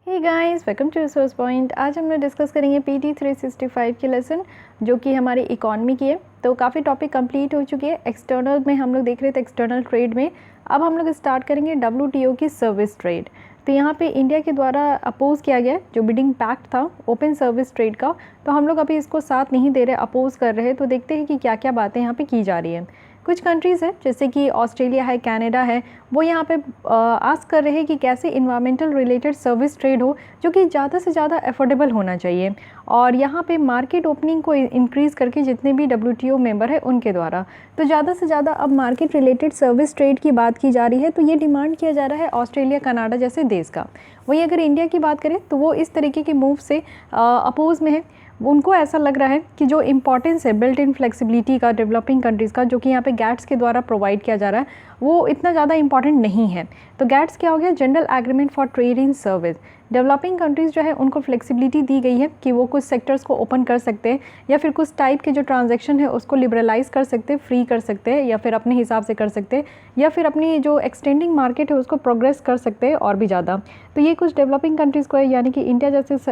Hey guys, welcome to resource point. आज हम लोग डिस्कस करेंगे पीटी 365 की लेसन जो कि हमारी इकॉनमी की है। तो काफ़ी टॉपिक कंप्लीट हो चुके हैं। एक्सटर्नल में हम लोग देख रहे थे, एक्सटर्नल ट्रेड में। अब हम लोग स्टार्ट करेंगे डब्ल्यूटीओ की सर्विस ट्रेड। तो यहाँ पे इंडिया के द्वारा अपोज किया गया जो बिडिंग पैक्ट था ओपन सर्विस ट्रेड का, तो हम लोग अभी इसको साथ नहीं दे रहे, अपोज कर रहे हैं। तो देखते हैं कि क्या क्या बातें यहाँ पे की जा रही है। कुछ कंट्रीज़ हैं जैसे कि ऑस्ट्रेलिया है, कनाडा है, वो यहाँ पे आस्क कर रहे हैं कि कैसे इन्वायरमेंटल रिलेटेड सर्विस ट्रेड हो जो कि ज़्यादा से ज़्यादा अफोर्डेबल होना चाहिए, और यहाँ पे मार्केट ओपनिंग को इंक्रीज़ करके जितने भी डब्ल्यूटीओ मेंबर है उनके द्वारा तो ज़्यादा से ज़्यादा अब मार्केट रिलेटेड सर्विस ट्रेड की बात की जा रही है। तो ये डिमांड किया जा रहा है ऑस्ट्रेलिया, कनाडा जैसे देश का। वहीं अगर इंडिया की बात करें तो वो इस तरीके के मूव से अपोज में है। उनको ऐसा लग रहा है कि जो इम्पॉर्टेंस है बिल्ट इन फ्लेक्सिबिलिटी का डेवलपिंग कंट्रीज़ का, जो कि यहाँ पे गैट्स के द्वारा प्रोवाइड किया जा रहा है, वो इतना ज़्यादा इंपॉर्टेंट नहीं है। तो गैट्स क्या हो गया? General agreement for trade in service. Developing countries जो है उनको फ्लेक्सिबिलिटी दी गई है कि वो कुछ सेक्टर्स को ओपन कर सकते हैं या फिर कुछ टाइप के जो ट्रांजैक्शन है उसको लिबरलाइज कर सकते हैं, फ्री कर सकते हैं, या फिर अपने हिसाब से कर सकते हैं, या फिर अपनी जो एक्सटेंडिंग मार्केट है उसको प्रोग्रेस कर सकते हैं और भी ज़्यादा। तो ये कुछ डेवलपिंग कंट्रीज़ को है, यानी कि इंडिया जैसे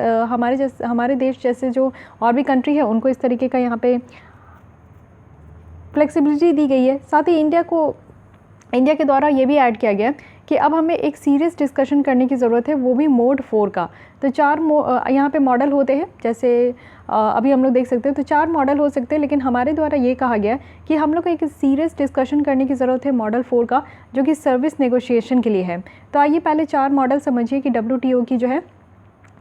हमारे देश जैसे जो और भी कंट्री है उनको इस तरीके का यहाँ पे फ्लेक्सिबिलिटी दी गई है। साथ ही इंडिया के द्वारा ये भी ऐड किया गया है कि अब हमें एक सीरियस डिस्कशन करने की ज़रूरत है, वो भी मोड 4 का। तो यहाँ पे मॉडल होते हैं, जैसे अभी हम लोग देख सकते हैं। तो 4 मॉडल हो सकते हैं, लेकिन हमारे द्वारा ये कहा गया कि हम लोग को एक सीरियस डिस्कशन करने की ज़रूरत है मॉडल 4 का, जो कि सर्विस नेगोशिएशन के लिए है। तो आइए पहले 4 मॉडल समझिए कि डब्ल्यूटीओ की जो है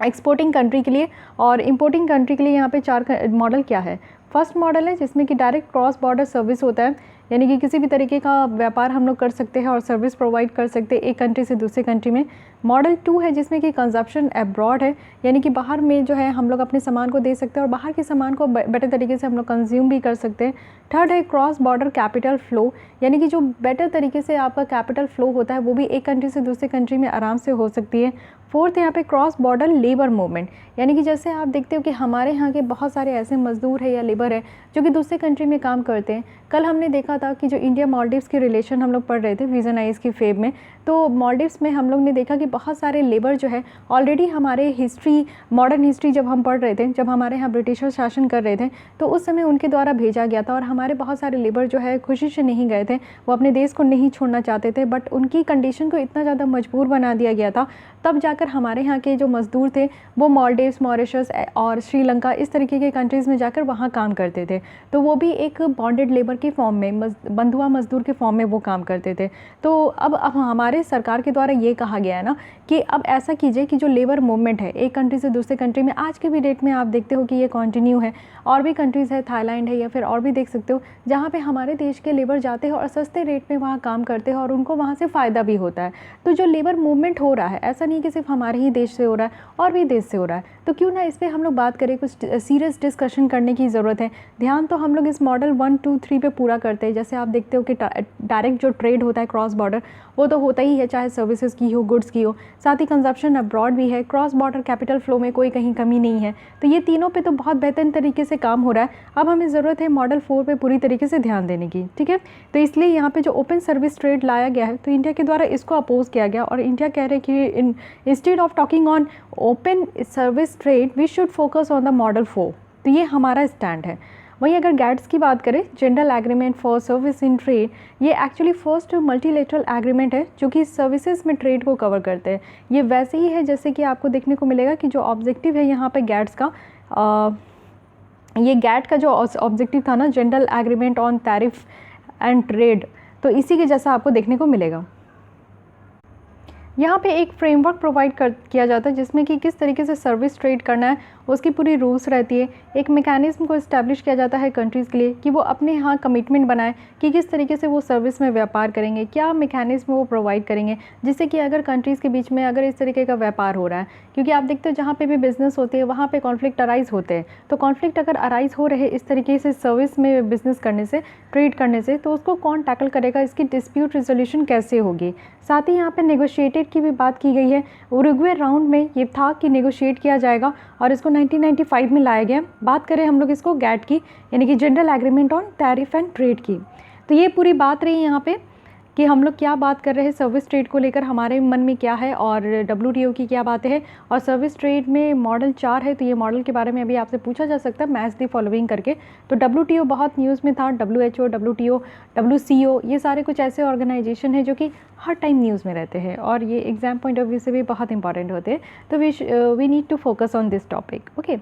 एक्सपोर्टिंग कंट्री के लिए और इंपोर्टिंग कंट्री के लिए यहाँ पे 4 मॉडल क्या है। फर्स्ट मॉडल है जिसमें कि डायरेक्ट क्रॉस बॉर्डर सर्विस होता है, यानी कि किसी भी तरीके का व्यापार हम लोग कर सकते हैं और सर्विस प्रोवाइड कर सकते हैं एक कंट्री से दूसरे कंट्री में। मॉडल 2 है जिसमें कि कंजप्शन अब्रॉड है, यानी कि बाहर में जो है हम लोग अपने सामान को दे सकते हैं और बाहर के सामान को बेटर तरीके से हम लोग कंज्यूम भी कर सकते हैं। थर्ड है क्रॉस बॉर्डर कैपिटल फ्लो, यानी कि जो बेटर तरीके से आपका कैपिटल फ्लो होता है वो भी एक कंट्री से दूसरे कंट्री में आराम से हो सकती है। फोर्थ यहाँ पे क्रॉस बॉर्डर लेबर मूवमेंट, यानी कि जैसे आप देखते हो कि हमारे यहाँ के बहुत सारे ऐसे मजदूर है या लेबर है जो कि दूसरे कंट्री में काम करते हैं। कल हमने देखा था कि जो इंडिया मालदीव्स की रिलेशन हम लोग पढ़ रहे थे विजन आइज की फेब में, तो मालदीव्स में हम लोग ने देखा कि बहुत सारे लेबर जो है ऑलरेडी हमारे हिस्ट्री, मॉडर्न हिस्ट्री जब हम पढ़ रहे थे, जब हमारे यहाँ ब्रिटिशर शासन कर रहे थे, तो उस समय उनके द्वारा भेजा गया था और हमारे बहुत सारे लेबर जो है खुशी से नहीं गए थे, वो अपने देश को नहीं छोड़ना चाहते थे, बट उनकी कंडीशन को इतना ज़्यादा मजबूर बना दिया गया था, तब जाकर हमारे यहाँ के जो मज़दूर थे वो मालदीव्स, मॉरिशस और श्रीलंका इस तरीके के कंट्रीज़ में जाकर वहाँ काम करते थे। तो वो भी एक बॉन्डेड लेबर के फॉर्म में, बंधुआ मजदूर के फॉर्म में वो काम करते थे। तो अब हमारे सरकार के द्वारा ये कहा गया है ना कि अब ऐसा कीजिए कि जो लेबर मूवमेंट है एक कंट्री से दूसरे कंट्री में, आज के भी डेट में आप देखते हो कि ये कंटिन्यू है। और भी कंट्रीज़ है, थाईलैंड है या फिर और भी देख सकते हो, जहाँ पे हमारे देश के लेबर जाते हैं और सस्ते रेट में वहाँ काम करते हैं और उनको वहाँ से फ़ायदा भी होता है। तो जो लेबर मूवमेंट हो रहा है, ऐसा नहीं कि सिर्फ हमारे ही देश से हो रहा है और भी देश से हो रहा है, तो क्यों ना इस पर हम लोग बात करें, कुछ सीरियस डिस्कशन करने की ज़रूरत है। ध्यान तो हम लोग इस मॉडल 1, 2, 3 पे पूरा करते हैं। जैसे आप देखते हो कि डायरेक्ट जो ट्रेड होता है क्रॉस बॉर्डर, वो तो होता ही है, चाहे सर्विसेज की हो, गुड्स की हो। साथ ही कंजप्शन अब्रॉड भी है, क्रॉस बॉर्डर कैपिटल फ्लो में कोई कहीं कमी नहीं है। तो ये तीनों पे तो बहुत बेहतरीन तरीके से काम हो रहा है। अब हमें ज़रूरत है मॉडल 4 पे पूरी तरीके से ध्यान देने की, ठीक है। तो इसलिए यहाँ पे जो ओपन सर्विस ट्रेड लाया गया है, तो इंडिया के द्वारा इसको अपोज किया गया और इंडिया कह रहे हैं कि instead of talking on open service trade we should focus on the model 4। तो ये हमारा स्टैंड है। वहीं अगर गैट्स की बात करें, general agreement for service in trade, ये एक्चुअली फर्स्ट मल्टीलेटरल एग्रीमेंट है जो कि सर्विसेज में ट्रेड को कवर करते हैं। ये वैसे ही है जैसे कि आपको देखने को मिलेगा कि जो ऑब्जेक्टिव है यहाँ पे गैट्स का, ये गैट का जो ऑब्जेक्टिव था ना, general agreement on tariff and trade, तो इसी के जैसा आपको देखने को मिलेगा। यहाँ पे एक फ्रेमवर्क प्रोवाइड किया जाता है जिसमें कि किस तरीके से सर्विस ट्रेड करना है, उसकी पूरी रूल्स रहती है। एक मैकेनिज्म को इस्टेब्लिश किया जाता है कंट्रीज़ के लिए कि वो अपने यहाँ कमिटमेंट बनाए कि किस तरीके से वो सर्विस में व्यापार करेंगे, क्या मैकेनिज्म वो प्रोवाइड करेंगे, जिससे कि अगर कंट्रीज़ के बीच में अगर इस तरीके का व्यापार हो रहा है, क्योंकि आप देखते हो जहाँ पे भी बिज़नेस होती है वहाँ पे कॉन्फ्लिक्ट अराइज होते हैं। तो कॉन्फ्लिक्ट अगर अराइज हो रहे इस तरीके से सर्विस में बिज़नेस करने से, ट्रेड करने से, तो उसको कौन टैकल करेगा, इसकी डिस्प्यूट रिजोल्यूशन कैसे होगी। साथ ही यहाँ पे नेगोशिएटेड की भी बात की गई है। उरुग्वे राउंड में ये था कि नेगोशिएट किया जाएगा और इसको 1995 में लाया गया। बात करें हम लोग इसको गैट की, यानी कि general agreement on tariff and trade की, तो ये पूरी बात रही यहाँ पे कि हम लोग क्या बात कर रहे हैं सर्विस ट्रेड को लेकर, हमारे मन में क्या है और WTO की क्या बातें हैं। और सर्विस ट्रेड में मॉडल 4 है, तो ये मॉडल के बारे में अभी आपसे पूछा जा सकता है मैच द फॉलोइंग करके। तो WTO बहुत न्यूज़ में था, WHO, WTO, WCO, ये सारे कुछ ऐसे ऑर्गेनाइजेशन है जो कि हर टाइम न्यूज़ में रहते हैं और ये एग्जाम पॉइंट ऑफ व्यू से भी बहुत इंपॉर्टेंट होते हैं। तो we need to focus on this topic. Okay,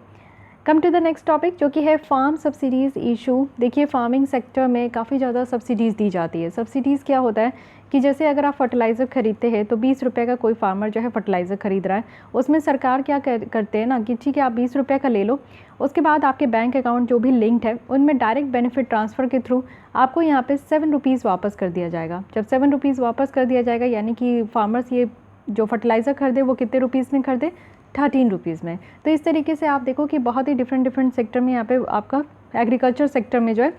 come to the next topic जो कि है फार्म सब्सिडीज़ इशू। देखिए फार्मिंग सेक्टर में काफ़ी ज़्यादा सब्सिडीज़ दी जाती है। सब्सिडीज़ क्या होता है कि जैसे अगर आप फर्टिलाइज़र खरीदते हैं तो 20 रुपये का कोई फार्मर जो है फर्टिलाइज़र खरीद रहा है, उसमें सरकार क्या करते हैं ना कि ठीक है आप 20 रुपये का ले लो, उसके बाद आपके बैंक अकाउंट जो भी लिंक्ड है उनमें डायरेक्ट बेनिफिट ट्रांसफ़र के थ्रू आपको यहाँ पे 7 रुपीज़ वापस कर दिया जाएगा। जब 7 रुपीज़ वापस कर दिया जाएगा यानी कि फार्मर्स ये जो फर्टिलाइज़र खरीदे वो कितने रुपीज़ में खरीदे, 13 रुपीज़ में। तो इस तरीके से आप देखो कि बहुत ही डिफरेंट सेक्टर में यहाँ पे आपका एग्रीकल्चर सेक्टर में जो है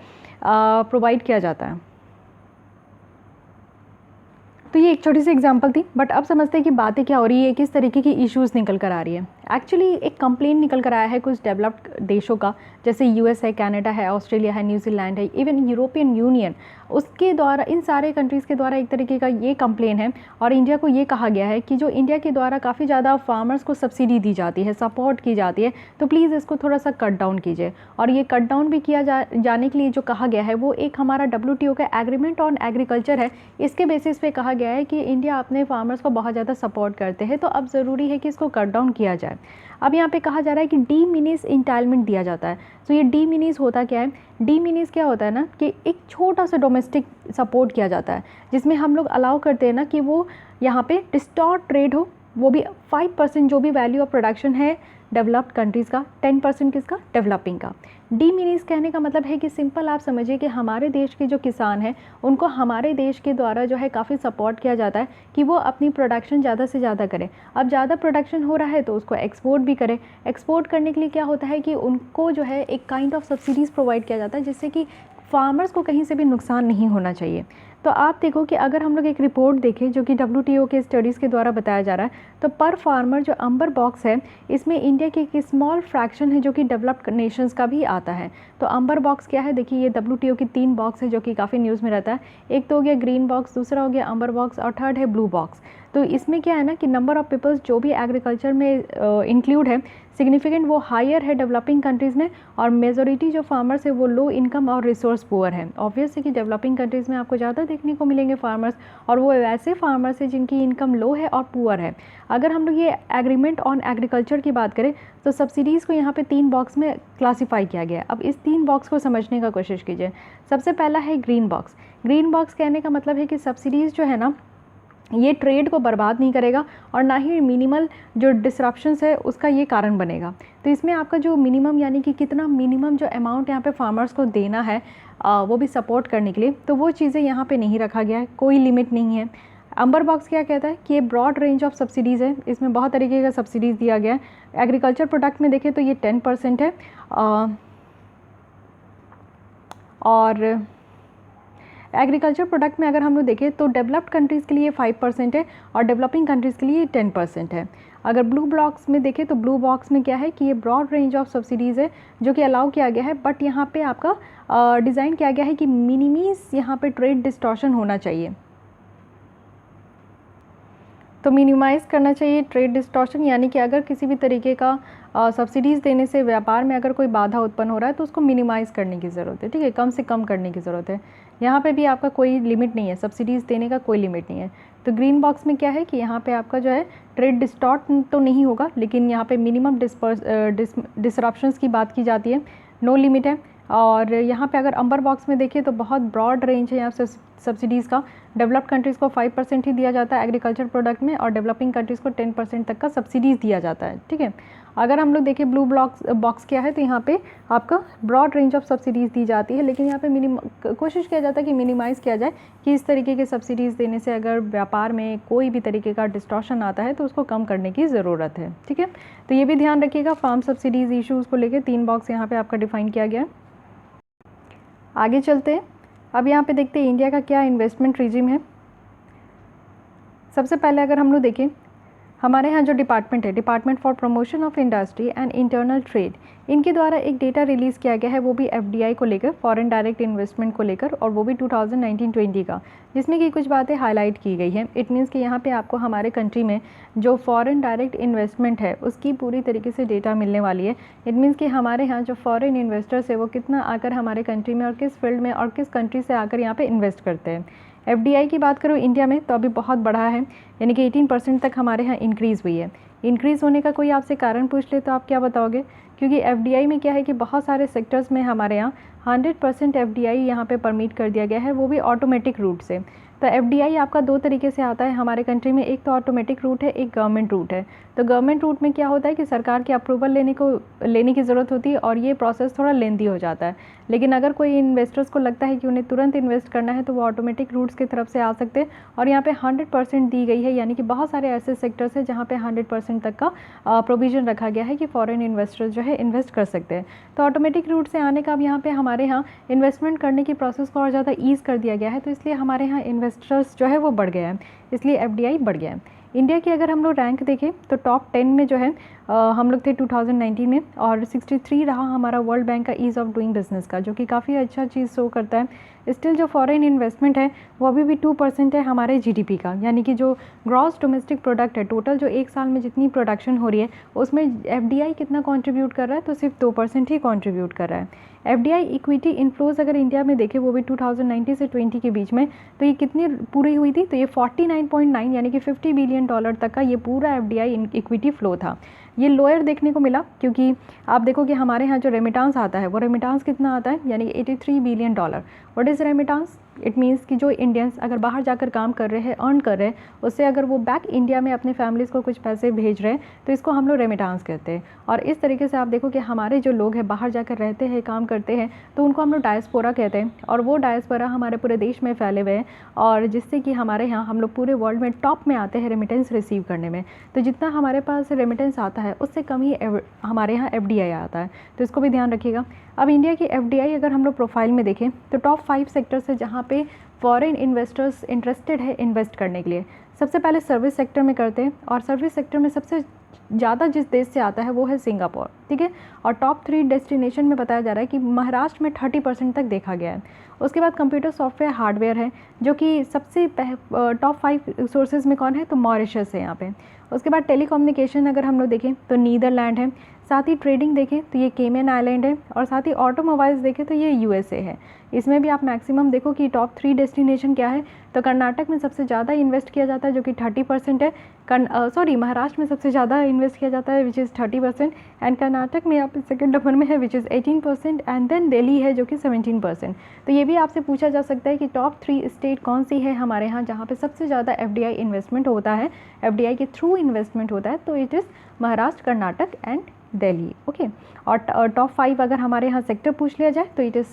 प्रोवाइड किया जाता है। तो ये एक छोटी सी एग्जांपल थी, बट अब समझते हैं कि बातें क्या हो रही है, किस तरीके की इश्यूज़ निकल कर आ रही है। एक्चुअली एक कंप्लेन निकल कर आया है कुछ डेवलप्ड देशों का, जैसे US है, कनाडा है, ऑस्ट्रेलिया है, न्यूजीलैंड है, इवन यूरोपियन यूनियन, उसके द्वारा इन सारे कंट्रीज़ के द्वारा एक तरीके का ये कंप्लेन है। और इंडिया को ये कहा गया है कि जो इंडिया के द्वारा काफ़ी ज़्यादा फार्मर्स को सब्सिडी दी जाती है, सपोर्ट की जाती है, तो प्लीज़ इसको थोड़ा सा कट डाउन कीजिए। और ये कट डाउन भी किया जाने के लिए जो कहा गया है वो एक हमारा WTO का एग्रीमेंट ऑन एग्रीकल्चर है, इसके बेसिस पे कहा गया है कि इंडिया अपने फार्मर्स को बहुत ज़्यादा सपोर्ट करते हैं, तो अब ज़रूरी है कि इसको कट डाउन किया जाए। अब यहाँ पे कहा जा रहा है कि डी मिनीस इंटाइलमेंट दिया जाता है। तो ये डी मिनीस होता क्या है, डी मिनीस क्या होता है ना कि एक छोटा सा डोमेस्टिक सपोर्ट किया जाता है, जिसमें हम लोग अलाउ करते हैं ना कि वो यहाँ पे डिस्टॉर्ट ट्रेड हो, वो भी 5% जो भी वैल्यू ऑफ प्रोडक्शन है डेवलप्ड कंट्रीज़ का, 10% किसका, डेवलपिंग का। डी मिनीस कहने का मतलब है कि सिंपल आप समझिए कि हमारे देश के जो किसान हैं उनको हमारे देश के द्वारा जो है काफ़ी सपोर्ट किया जाता है कि वो अपनी प्रोडक्शन ज़्यादा से ज़्यादा करें। अब ज़्यादा प्रोडक्शन हो रहा है तो उसको एक्सपोर्ट भी करें। एक्सपोर्ट करने के लिए क्या होता है कि उनको जो है एक काइंड ऑफ सब्सिडीज़ प्रोवाइड किया जाता है, जिससे कि फार्मर्स को कहीं से भी नुकसान नहीं होना चाहिए। तो आप देखो कि अगर हम लोग एक रिपोर्ट देखें जो कि WTO के स्टडीज़ के द्वारा बताया जा रहा है, तो पर फार्मर जो अंबर बॉक्स है इसमें इंडिया की एक स्मॉल फ्रैक्शन है जो कि डेवलप्ड नेशंस का भी आता है। तो अंबर बॉक्स क्या है, देखिए ये WTO की 3 बॉक्स है जो कि काफ़ी न्यूज़ में रहता है। एक तो हो गया ग्रीन बॉक्स, दूसरा हो गया अंबर बॉक्स और थर्ड है ब्लू बॉक्स। तो इसमें क्या है ना कि नंबर ऑफ़ पीपल्स जो भी एग्रीकल्चर में इंक्लूड है सिग्निफिकेंट वो हायर है डेवलपिंग कंट्रीज़ में, और मेजॉरिटी जो फार्मर्स है वो लो इनकम और रिसोर्स पुअर है। ऑब्वियस है कि डेवलपिंग कंट्रीज़ में आपको ज़्यादा देखने को मिलेंगे फार्मर्स, और वो वैसे फार्मर्स है जिनकी इनकम लो है और पुअर है। अगर हम लोग ये एग्रीमेंट ऑन एग्रीकल्चर की बात करें तो सब्सिडीज़ को यहाँ पे 3 बॉक्स में क्लासीफाई किया गया है। अब इस 3 बॉक्स को समझने का कोशिश कीजिए। सबसे पहला है ग्रीन बॉक्स। ग्रीन बॉक्स कहने का मतलब है कि सब्सिडीज़ जो है ना ये ट्रेड को बर्बाद नहीं करेगा और ना ही मिनिमल जो डिसरप्शंस है उसका ये कारण बनेगा। तो इसमें आपका जो मिनिमम यानी कि कितना मिनिमम जो अमाउंट यहाँ पे फार्मर्स को देना है वो भी सपोर्ट करने के लिए, तो वो चीज़ें यहाँ पे नहीं रखा गया है, कोई लिमिट नहीं है। अंबर बॉक्स क्या कहता है कि ये ब्रॉड रेंज ऑफ सब्सिडीज़ है, इसमें बहुत तरीके का सब्सिडीज़ दिया गया है। एग्रीकल्चर प्रोडक्ट में देखें तो ये 10% है और एग्रीकल्चर प्रोडक्ट में अगर हम लोग देखें तो डेवलप्ड कंट्रीज़ के लिए 5% है और डेवलपिंग कंट्रीज़ के लिए 10% है। अगर ब्लू बॉक्स में देखें तो ब्लू बॉक्स में क्या है कि ये ब्रॉड रेंज ऑफ सब्सिडीज़ है जो कि अलाउ किया गया है, बट यहाँ पे आपका डिज़ाइन किया गया है कि मिनिमीज़ यहाँ पे ट्रेड डिस्टॉर्शन होना चाहिए। तो मिनिमाइज़ करना चाहिए ट्रेड डिस्टॉर्शन, यानी कि अगर किसी भी तरीके का सब्सिडीज़ देने से व्यापार में अगर कोई बाधा उत्पन्न हो रहा है तो उसको मिनिमाइज़ करने की ज़रूरत है, ठीक है, कम से कम करने की ज़रूरत है। यहाँ पे भी आपका कोई लिमिट नहीं है, सब्सिडीज़ देने का कोई लिमिट नहीं है। तो ग्रीन बॉक्स में क्या है कि यहाँ पे आपका जो है ट्रेड डिस्टॉर्ट तो नहीं होगा, लेकिन यहाँ पे मिनिमम डिसरप्शंस की बात की जाती है, नो लिमिट है। और यहाँ पे अगर अंबर बॉक्स में देखिए तो बहुत ब्रॉड रेंज है यहाँ से सब्सिडीज़ का। डेवलप्ड कंट्रीज़ को 5% ही दिया जाता है एग्रीकल्चर प्रोडक्ट में, और डेवलपिंग कंट्रीज़ को 10% तक का सब्सिडीज़ दिया जाता है, ठीक है। अगर हम लोग देखें ब्लू बॉक्स क्या है, तो यहाँ पे आपका ब्रॉड रेंज ऑफ सब्सिडीज़ दी जाती है, लेकिन यहाँ पे कोशिश किया जाता है कि मिनिमाइज़ किया जाए कि इस तरीके के सब्सिडीज़ देने से अगर व्यापार में कोई भी तरीके का डिस्टॉर्शन आता है तो उसको कम करने की ज़रूरत है, ठीक है। तो ये भी ध्यान रखिएगा, फार्म सब्सिडीज़ इशूज़ को लेकर 3 बॉक्स यहाँ पर आपका डिफ़ाइन किया गया है। आगे चलते हैं, अब यहाँ पे देखते हैं इंडिया का क्या इन्वेस्टमेंट रिजिम है। सबसे पहले अगर हम लोग देखें, हमारे यहाँ जो डिपार्टमेंट है, department for promotion of industry and internal trade, इनके द्वारा एक डेटा रिलीज़ किया गया है, वो भी एफडीआई को लेकर, फॉरेन डायरेक्ट इन्वेस्टमेंट को लेकर, और वो भी 2019-20 का, जिसमें कि कुछ बातें हाईलाइट की गई हैं। इट मीन्स कि यहाँ पे आपको हमारे कंट्री में जो फॉरेन डायरेक्ट इन्वेस्टमेंट है उसकी पूरी तरीके से डेटा मिलने वाली है। इट मीन्स कि हमारे यहाँ जो फॉरेन इन्वेस्टर्स है वो कितना आकर हमारे कंट्री में और किस फील्ड में और किस कंट्री से आकर यहाँ पे इन्वेस्ट करते हैं। एफडीआई की बात करो इंडिया में तो अभी बहुत बढ़ा है, यानी कि 18% तक हमारे यहाँ इंक्रीज़ हुई है। इंक्रीज़ होने का कोई आपसे कारण पूछ ले तो आप क्या बताओगे? क्योंकि एफडीआई में क्या है कि बहुत सारे सेक्टर्स में हमारे यहाँ 100% एफडीआई यहाँ पे परमिट कर दिया गया है, वो भी ऑटोमेटिक रूट से। तो एफडीआई आपका दो तरीके से आता है हमारे कंट्री में, एक तो ऑटोमेटिक रूट है, एक गवर्नमेंट रूट है। तो गवर्नमेंट रूट में क्या होता है कि सरकार की अप्रूवल लेने की ज़रूरत होती है और ये प्रोसेस थोड़ा लेंदी हो जाता है। लेकिन अगर कोई इन्वेस्टर्स को लगता है कि उन्हें तुरंत इन्वेस्ट करना है तो वो ऑटोमेटिक रूट्स की तरफ से आ सकते हैं, और यहाँ पे 100% दी गई है, यानी कि बहुत सारे ऐसे सेक्टर्स हैं जहाँ पे 100% तक का प्रोविज़न रखा गया है कि फॉरेन इन्वेस्टर्स जो है इन्वेस्ट कर सकते हैं। तो ऑटोमेटिक रूट से आने का अब यहाँ पे हमारे यहाँ इन्वेस्टमेंट करने की प्रोसेस को और ज़्यादा ईज़ कर दिया गया है, तो इसलिए हमारे यहाँ इन्वेस्टर्स जो है वो बढ़ गया है, इसलिए एफडीआई बढ़ गया है। इंडिया की अगर हम लोग रैंक देखें तो टॉप 10 में जो है हम लोग थे 2019 में, और 63 रहा हमारा वर्ल्ड बैंक का ईज़ ऑफ डूइंग बिजनेस का, जो कि काफ़ी अच्छा चीज़ शो करता है। स्टिल जो फॉरेन इन्वेस्टमेंट है वो अभी भी 2% है हमारे जीडीपी का, यानी कि जो ग्रॉस डोमेस्टिक प्रोडक्ट है, टोटल जो एक साल में जितनी प्रोडक्शन हो रही है उसमें एफडीआई कितना कंट्रीब्यूट कर रहा है, तो सिर्फ 2% ही कंट्रीब्यूट कर रहा है। एफडीआई इक्विटी इन्फ्लोज अगर इंडिया में देखें वो भी 2019 से 20 के बीच में, तो ये कितनी पूरी हुई थी, तो ये 49.9 यानी कि $50 बिलियन तक का ये पूरा एफडीआई इक्विटी फ्लो था। ये लोअर देखने को मिला क्योंकि आप देखो कि हमारे यहाँ जो रेमिटांस आता है वो रेमिटांस कितना आता है, यानी कि $83 billion. What is remittance? It means कि जो इंडियंस अगर बाहर जाकर काम कर रहे हैं, अर्न कर रहे हैं, उससे अगर वो बैक इंडिया में अपने फैमिलीज़ को कुछ पैसे भेज रहे हैं तो इसको हम लोग रेमिटांस कहते हैं। और इस तरीके से आप देखो कि हमारे जो लोग हैं बाहर जाकर रहते हैं, काम करते हैं, तो उनको हम लोग डायस्पोरा कहते हैं, और वो डायस्पोरा हमारे पूरे देश में फैले हुए हैं, और जिससे कि हमारे यहाँ हम लोग पूरे वर्ल्ड में टॉप में आते हैं रेमिटेंस रिसीव करने में। तो जितना हमारे पास रेमिटेंस आता है उससे कम ही हमारे यहाँ एफडीआई आता है, तो इसको भी ध्यान रखिएगा। अब इंडिया की एफडीआई अगर हम लोग प्रोफाइल में देखें तो टॉप 5 सेक्टर्स है जहाँ पे फॉरेन इन्वेस्टर्स इंटरेस्टेड है इन्वेस्ट करने के लिए। सबसे पहले सर्विस सेक्टर में करते हैं, और सर्विस सेक्टर में सबसे ज़्यादा जिस देश से आता है वो है सिंगापुर, ठीक है। और टॉप 3 डेस्टिनेशन में बताया जा रहा है कि महाराष्ट्र में 30% तक देखा गया है। उसके बाद कंप्यूटर सॉफ्टवेयर हार्डवेयर है, जो कि सबसे टॉप 5 सोर्सेज में कौन है, तो मॉरिशस है यहाँ पे। उसके बाद टेलीकम्युनिकेशन अगर हम लोग देखें तो नीदरलैंड है, साथ ही ट्रेडिंग देखें तो ये केमन आइलैंड है, और साथ ही ऑटोमोबाइल्स देखें तो ये यूएसए है। इसमें भी आप मैक्सिमम देखो कि टॉप 3 डेस्टिनेशन क्या है, तो कर्नाटक में सबसे ज़्यादा इन्वेस्ट किया जाता है जो कि 30% है। महाराष्ट्र में सबसे ज़्यादा इन्वेस्ट किया जाता है विच इज़ 30%, एंड कर्नाटक में आप सेकंड नंबर में है which is 18%, and then Delhi है जो कि 17%। तो ये भी आपसे पूछा जा सकता है कि टॉप 3 स्टेट कौन सी है हमारे यहाँ जहाँ पे सबसे ज़्यादा एफडीआई इन्वेस्टमेंट होता है, एफडीआई के थ्रू इन्वेस्टमेंट होता है, तो it is Maharashtra, Karnataka and Delhi, okay. और टॉप 5 अगर हमारे यहाँ सेक्टर पूछ लिया जाए तो it is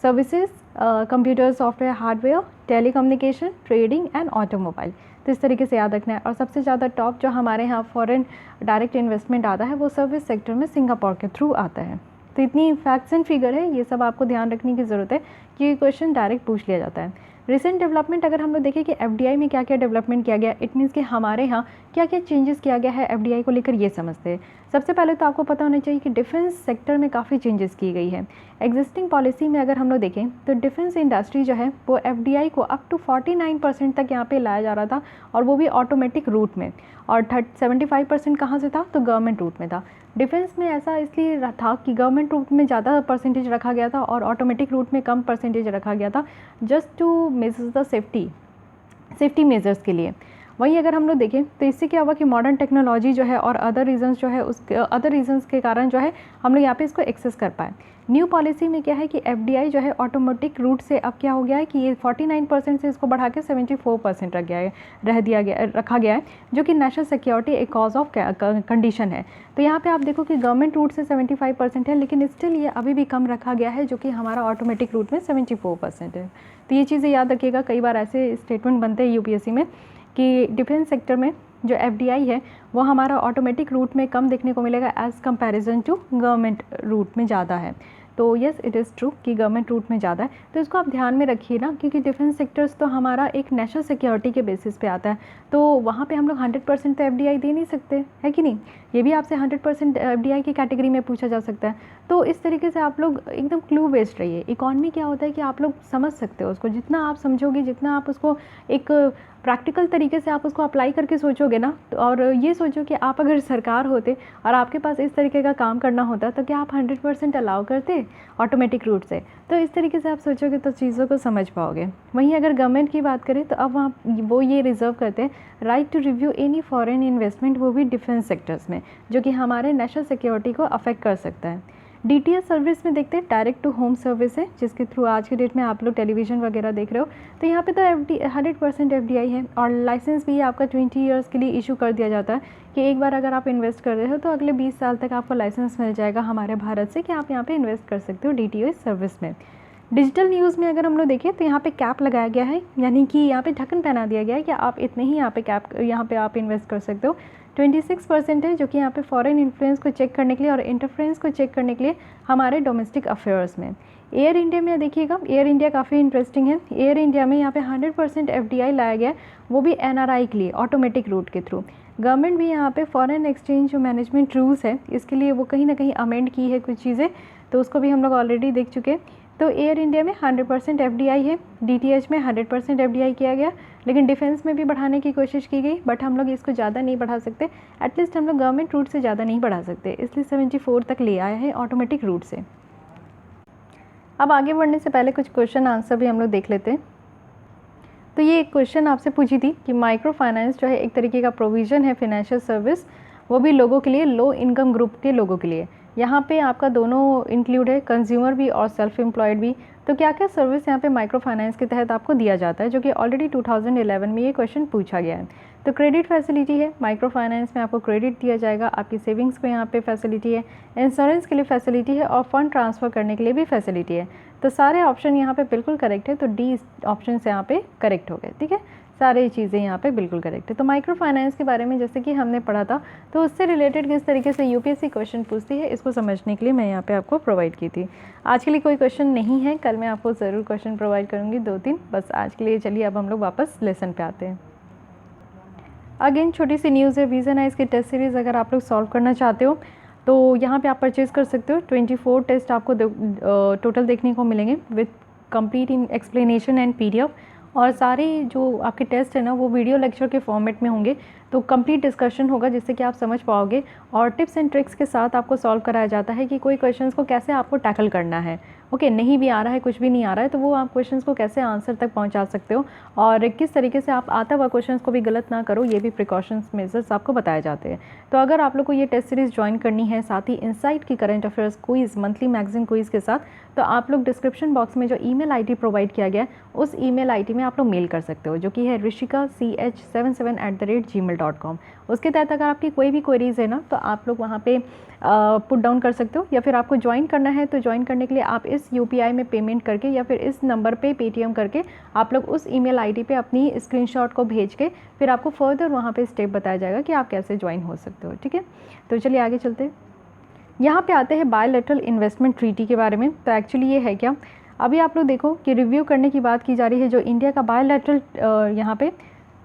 services, computer software hardware, telecommunication, trading and automobile. तो इस तरीके से याद रखना है। और सबसे ज़्यादा टॉप जो हमारे यहाँ फॉरेन डायरेक्ट इन्वेस्टमेंट आता है वो सर्विस सेक्टर में सिंगापुर के थ्रू आता है। तो इतनी फैक्ट्स एंड फिगर है, ये सब आपको ध्यान रखने की ज़रूरत है कि ये क्वेश्चन डायरेक्ट पूछ लिया जाता है। रिसेंट डेवलपमेंट अगर हम लोग देखें कि एफडीआई में क्या क्या डेवलपमेंट किया गया, इट मीन्स कि हमारे यहाँ क्या क्या चेंजेस किया गया है एफडीआई को लेकर, ये समझते हैं। सबसे पहले तो आपको पता होना चाहिए कि डिफेंस सेक्टर में काफ़ी चेंजेस की गई है। एग्जिस्टिंग पॉलिसी में अगर हम लोग देखें तो डिफेंस इंडस्ट्री जो है वो एफडीआई को अप टू 49% तक यहाँ पे लाया जा रहा था, और वो भी ऑटोमेटिक रूट में, और 75% कहाँ से था, तो गवर्नमेंट रूट में था। डिफेंस में ऐसा इसलिए था कि गवर्नमेंट रूट में ज़्यादा परसेंटेज रखा गया था और ऑटोमेटिक रूट में कम परसेंटेज रखा गया था, just to measure the safety measures के लिए। वहीं अगर हम लोग देखें तो इससे क्या हुआ कि मॉडर्न टेक्नोलॉजी जो है और अदर रीजंस के कारण जो है हम लोग यहाँ पे इसको एक्सेस कर पाए। न्यू पॉलिसी में क्या है कि एफडीआई जो है ऑटोमेटिक रूट से अब क्या हो गया है कि ये 49% से इसको बढ़ा के 74% रखा गया है, जो कि नेशनल सिक्योरिटी एक कॉज ऑफ कंडीशन है। तो यहाँ पे आप देखो कि गवर्नमेंट रूट से 75% है, लेकिन स्टिल ये अभी भी कम रखा गया है, जो कि हमारा ऑटोमेटिक रूट में 74% है। तो ये चीज़ें याद रखिएगा, कई बार ऐसे स्टेटमेंट बनते हैं यूपीएससी में कि डिफेंस सेक्टर में जो एफडीआई है वो हमारा ऑटोमेटिक रूट में कम देखने को मिलेगा as comparison to government route में ज़्यादा है। तो येस इट इज़ ट्रू कि गवर्नमेंट रूट में ज़्यादा है, तो इसको आप ध्यान में रखिए ना, क्योंकि डिफेंस सेक्टर्स तो हमारा एक नेशनल सिक्योरिटी के बेसिस पे आता है, तो वहाँ पे हम लोग 100% तो FDI दे नहीं सकते, है कि नहीं। ये भी आपसे 100% FDI की कैटेगरी में पूछा जा सकता है। तो इस तरीके से आप लोग एकदम क्लू बेस्ड रहिए। इकॉनमी क्या होता है कि आप लोग समझ सकते हो उसको, जितना आप समझोगे, जितना आप उसको एक प्रैक्टिकल तरीके से आप उसको अप्लाई करके सोचोगे ना, तो और ये सोचो कि आप अगर सरकार होते और आपके पास इस तरीके का काम करना होता तो क्या आप 100% अलाउ करते ऑटोमेटिक रूट से। तो इस तरीके से आप सोचोगे तो चीज़ों को समझ पाओगे। वहीं अगर गवर्नमेंट की बात करें तो अब वहाँ वो ये रिजर्व करते हैं right to review any foreign investment, वो भी डिफेंस सेक्टर्स में, जो कि हमारे नेशनल सिक्योरिटी को अफेक्ट कर सकता है। DTH सर्विस में देखते हैं डायरेक्ट टू होम सर्विस है, जिसके थ्रू आज के डेट में आप लोग टेलीविज़न वगैरह देख रहे हो, तो यहाँ पे तो 100% FDI है। और लाइसेंस भी आपका 20 ईयर्स के लिए इशू कर दिया जाता है कि एक बार अगर आप इन्वेस्ट कर रहे हो तो अगले 20 साल तक आपको लाइसेंस मिल जाएगा हमारे भारत से कि आप यहाँ पे इन्वेस्ट कर सकते हो DTH सर्विस में। डिजिटल न्यूज़ में अगर हम लोग देखें तो यहाँ पे कैप लगाया गया है, यानी कि यहाँ पे ढक्कन पहना दिया गया है कि आप इतने ही यहाँ पे आप इन्वेस्ट कर सकते हो। 26% है जो कि यहाँ पे फॉरेन इन्फ्लुएंस को चेक करने के लिए और इंटरफेरेंस को चेक करने के लिए हमारे डोमेस्टिक अफेयर्स में। एयर इंडिया में देखिएगा, एयर इंडिया काफ़ी इंटरेस्टिंग है। एयर इंडिया में यहाँ पे 100% FDI लाया गया है, वो भी NRI के लिए ऑटोमेटिक रूट के थ्रू। गवर्नमेंट भी यहाँ पे फॉरेन एक्सचेंज जो मैनेजमेंट रूल्स है इसके लिए वो कहीं ना कहीं अमेंड की है कुछ चीज़ें, तो उसको भी हम लोग ऑलरेडी देख चुके हैं। तो एयर इंडिया में 100% FDI है, DTH में 100% FDI किया गया, लेकिन डिफेंस में भी बढ़ाने की कोशिश की गई, बट हम लोग इसको ज़्यादा नहीं बढ़ा सकते, एटलीस्ट हम लोग गवर्नमेंट रूट से ज़्यादा नहीं बढ़ा सकते, इसलिए 74 तक ले आया है ऑटोमेटिक रूट से। अब आगे बढ़ने से पहले कुछ क्वेश्चन आंसर भी हम लोग देख लेते हैं। तो ये एक क्वेश्चन आपसे पूछी थी कि माइक्रो फाइनेंस जो है एक तरीके का प्रोविज़न है फाइनेंशियल सर्विस, वो भी लोगों के लिए, लो इनकम ग्रुप के लोगों के लिए। यहाँ पे आपका दोनों इंक्लूड है, कंज्यूमर भी और सेल्फ एम्प्लॉयड भी। तो क्या क्या सर्विस यहाँ पे माइक्रो फाइनेंस के तहत आपको दिया जाता है, जो कि ऑलरेडी 2011 में ये क्वेश्चन पूछा गया है। तो क्रेडिट फैसिलिटी है, माइक्रो फाइनेंस में आपको क्रेडिट दिया जाएगा, आपकी सेविंग्स को यहाँ पे फैसिलिटी है, इंश्योरेंस के लिए फैसिलिटी है और फंड ट्रांसफ़र करने के लिए भी फैसिलिटी है। तो सारे ऑप्शन यहाँ पे बिल्कुल करेक्ट है, तो डी ऑप्शन से यहाँ पे करेक्ट हो गए, ठीक है, सारी चीज़ें यहाँ पे बिल्कुल करेक्ट है। तो माइक्रो फाइनेंस के बारे में जैसे कि हमने पढ़ा था, तो उससे रिलेटेड किस तरीके से UPSC क्वेश्चन पूछती है, इसको समझने के लिए मैं यहाँ पे आपको प्रोवाइड की थी। आज के लिए कोई क्वेश्चन नहीं है, कल मैं आपको ज़रूर क्वेश्चन प्रोवाइड करूँगी 2-3, बस आज के लिए चलिए अब हम लोग वापस लेसन पे आते हैं। अगेन छोटी सी न्यूज़ है, विजन के टेस्ट सीरीज़ अगर आप लोग सॉल्व करना चाहते हो तो यहाँ पे आप परचेज़ कर सकते हो। 24 टेस्ट आपको टोटल देखने को मिलेंगे with complete in explanation and PDF, और सारे जो आपके टेस्ट है ना वो वीडियो लेक्चर के फॉर्मेट में होंगे, तो कंप्लीट डिस्कशन होगा जिससे कि आप समझ पाओगे, और टिप्स एंड ट्रिक्स के साथ आपको सॉल्व कराया जाता है कि कोई क्वेश्चंस को कैसे आपको टैकल करना है। ओके, नहीं भी आ रहा है, कुछ भी नहीं आ रहा है, तो वो आप क्वेश्चंस को कैसे आंसर तक पहुंचा सकते हो और किस तरीके से आप आता हुआ क्वेश्चंस को भी गलत ना करो, ये भी प्रिकॉशंस मेजर्स आपको बताए जाते हैं। तो अगर आप लोग को ये टेस्ट सीरीज़ ज्वाइन करनी है, साथ ही इनसाइट की current affairs quiz, monthly magazine quiz के साथ, तो आप लोग डिस्क्रिप्शन बॉक्स में जो ईमेल ID प्रोवाइड किया गया है उस ईमेल ID में आप लोग मेल कर सकते हो, जो कि है rishika.ch77@gmail.com। उसके तहत अगर आपकी कोई भी क्वेरीज है ना तो आप लोग वहाँ पे पुट डाउन कर सकते हो, या फिर आपको ज्वाइन करना है तो ज्वाइन करने के लिए आप इस UPI में पेमेंट करके या फिर इस नंबर पे Paytm करके आप लोग उस ईमेल ID पे अपनी स्क्रीनशॉट को भेज के फिर आपको फर्दर वहाँ पे स्टेप बताया जाएगा कि आप कैसे ज्वाइन हो सकते हो, ठीक है। तो चलिए आगे चलते हैं। यहाँ पे आते हैं बायलैटरल इन्वेस्टमेंट ट्रीटी के बारे में। तो एक्चुअली ये है क्या, अभी आप लोग देखो कि रिव्यू करने की बात की जा रही है, जो इंडिया का बायलैटरल यहाँ पे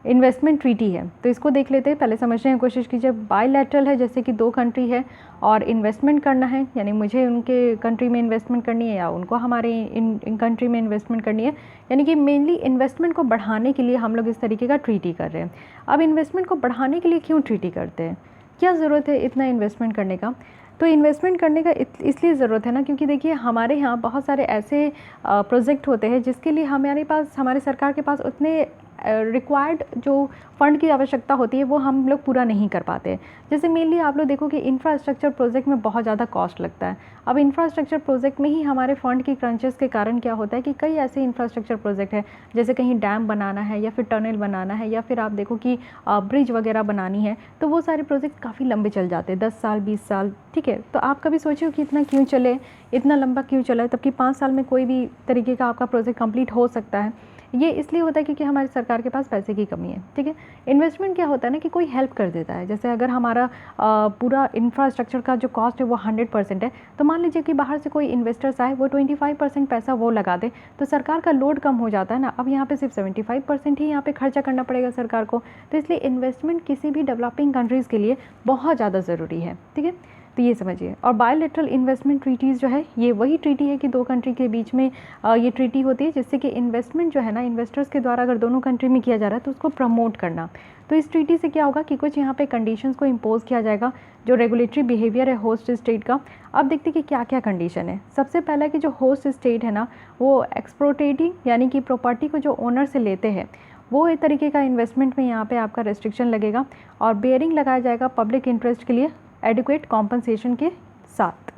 इन्वेस्टमेंट ट्रीटी है, तो इसको देख लेते हैं, पहले समझने की कोशिश कीजिए। बायलैटरल है जैसे कि 2 कंट्री है और इन्वेस्टमेंट करना है, यानी मुझे उनके कंट्री में इन्वेस्टमेंट करनी है या उनको हमारे इन कंट्री में इन्वेस्टमेंट करनी है, यानी कि मेनली इन्वेस्टमेंट को बढ़ाने के लिए हम लोग इस तरीके का ट्रीटी कर रहे हैं। अब इन्वेस्टमेंट को बढ़ाने के लिए क्यों ट्रीटी करते हैं, क्या ज़रूरत है इतना इन्वेस्टमेंट करने का? तो इन्वेस्टमेंट करने का इसलिए ज़रूरत है ना, क्योंकि देखिए हमारे यहाँ बहुत सारे ऐसे प्रोजेक्ट होते हैं जिसके लिए हमारे सरकार के पास उतने रिक्वायर्ड जो फ़ंड की आवश्यकता होती है वो हम लोग पूरा नहीं कर पाते। जैसे मेनली आप लोग देखो कि इंफ्रास्ट्रक्चर प्रोजेक्ट में बहुत ज़्यादा कॉस्ट लगता है। अब इंफ्रास्ट्रक्चर प्रोजेक्ट में ही हमारे फ़ंड की क्रंचेस के कारण क्या होता है कि कई ऐसे इंफ्रास्ट्रक्चर प्रोजेक्ट है, जैसे कहीं डैम बनाना है या फिर टनल बनाना है या फिर आप देखो कि ब्रिज वगैरह बनानी है, तो वो सारे प्रोजेक्ट काफ़ी लंबे चल जाते हैं, 10 साल 20 साल, ठीक है। तो आप कभी सोचिए कि इतना क्यों चले, इतना लंबा क्यों चला है, तब कि 5 साल में कोई भी तरीके का आपका प्रोजेक्ट कंप्लीट हो सकता है। ये इसलिए होता है क्योंकि हमारी सरकार के पास पैसे की कमी है, ठीक है। इन्वेस्टमेंट क्या होता है ना कि कोई हेल्प कर देता है, जैसे अगर हमारा पूरा इंफ्रास्ट्रक्चर का जो कॉस्ट है वो 100% है, तो मान लीजिए कि बाहर से कोई इन्वेस्टर्स आए, वो 25% पैसा वो लगा दे, तो सरकार का लोड कम हो जाता है ना। अब यहाँ पे सिर्फ 75% ही यहाँ पे खर्चा करना पड़ेगा सरकार को, तो इसलिए इन्वेस्टमेंट किसी भी डेवलपिंग कंट्रीज़ के लिए बहुत ज़्यादा ज़रूरी है, ठीक है। तो ये समझिए। और बायलैटरल इन्वेस्टमेंट ट्रीटीज़ जो है, ये वही ट्रीटी है कि दो कंट्री के बीच में ये ट्रीटी होती है, जिससे कि इन्वेस्टमेंट जो है ना इन्वेस्टर्स के द्वारा अगर दोनों कंट्री में किया जा रहा है तो उसको प्रमोट करना। तो इस ट्रीटी से क्या होगा कि कुछ यहाँ पे कंडीशंस को इम्पोज किया जाएगा, जो रेगुलेटरी बिहेवियर है होस्ट स्टेट का। अब देखते हैं कि क्या क्या कंडीशन है। सबसे पहला कि जो होस्ट स्टेट है ना, वो एक्सप्लोटेटिंग यानी कि प्रॉपर्टी को जो ओनर से लेते हैं, वो एक तरीके का इन्वेस्टमेंट में यहाँ पे आपका रेस्ट्रिक्शन लगेगा, और बेयरिंग लगाया जाएगा पब्लिक इंटरेस्ट के लिए एडिक्वेट कॉम्पनसेशन के साथ।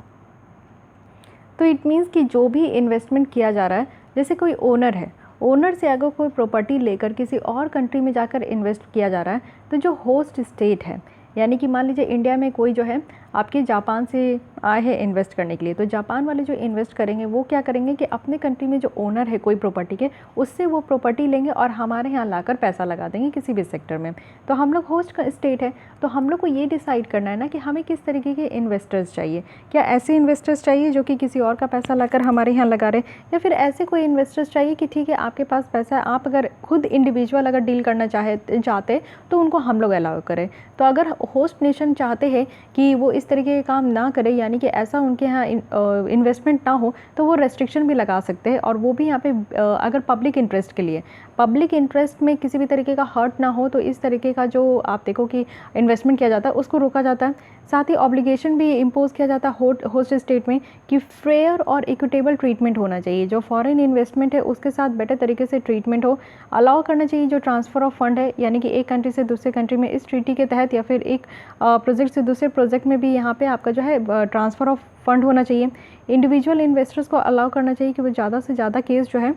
तो इट मीन्स कि जो भी इन्वेस्टमेंट किया जा रहा है, जैसे कोई ओनर है, ओनर से अगर कोई प्रॉपर्टी लेकर किसी और कंट्री में जाकर इन्वेस्ट किया जा रहा है, तो जो होस्ट स्टेट है, यानी कि मान लीजिए इंडिया में कोई जो है आपके जापान से आए हैं इन्वेस्ट करने के लिए, तो जापान वाले जो इन्वेस्ट करेंगे वो क्या करेंगे कि अपने कंट्री में जो ओनर है कोई प्रॉपर्टी के, उससे वो प्रॉपर्टी लेंगे और हमारे यहाँ लाकर पैसा लगा देंगे किसी भी सेक्टर में। तो हम लोग होस्ट का स्टेट है, तो हम लोग को ये डिसाइड करना है ना कि हमें किस तरीके के इन्वेस्टर्स चाहिए। क्या ऐसे इन्वेस्टर्स चाहिए जो कि किसी और का पैसा लाकर हमारे यहाँ लगा रहे, या फिर ऐसे कोई इन्वेस्टर्स चाहिए कि ठीक है आपके पास पैसा है, आप अगर खुद इंडिविजुअल अगर डील करना चाहते तो उनको हम लोग अलाउ करें। तो अगर होस्ट नेशन चाहते हैं कि वो इस तरीके का काम ना करे, यानी कि ऐसा उनके यहाँ इन्वेस्टमेंट ना हो, तो वो रेस्ट्रिक्शन भी लगा सकते हैं। और वो भी यहाँ पे अगर पब्लिक इंटरेस्ट के लिए, पब्लिक इंटरेस्ट में किसी भी तरीके का हर्ट ना हो, तो इस तरीके का जो आप देखो कि इन्वेस्टमेंट किया जाता है उसको रोका जाता है। साथ ही ऑब्लिगेशन भी इम्पोज किया जाता है होस्ट स्टेट में कि फेयर और इक्विटेबल ट्रीटमेंट होना चाहिए, जो फॉरेन इन्वेस्टमेंट है उसके साथ बेटर तरीके से ट्रीटमेंट हो। अलाउ करना चाहिए जो ट्रांसफ़र ऑफ फंड है, यानी कि एक कंट्री से दूसरे कंट्री में इस ट्रीटी के तहत, या फिर एक प्रोजेक्ट से दूसरे प्रोजेक्ट में भी यहाँ पे आपका जो है ट्रांसफ़र ऑफ फंड होना चाहिए। इंडिविजुअल इन्वेस्टर्स को अलाउ करना चाहिए कि वो ज़्यादा से ज़्यादा केस जो है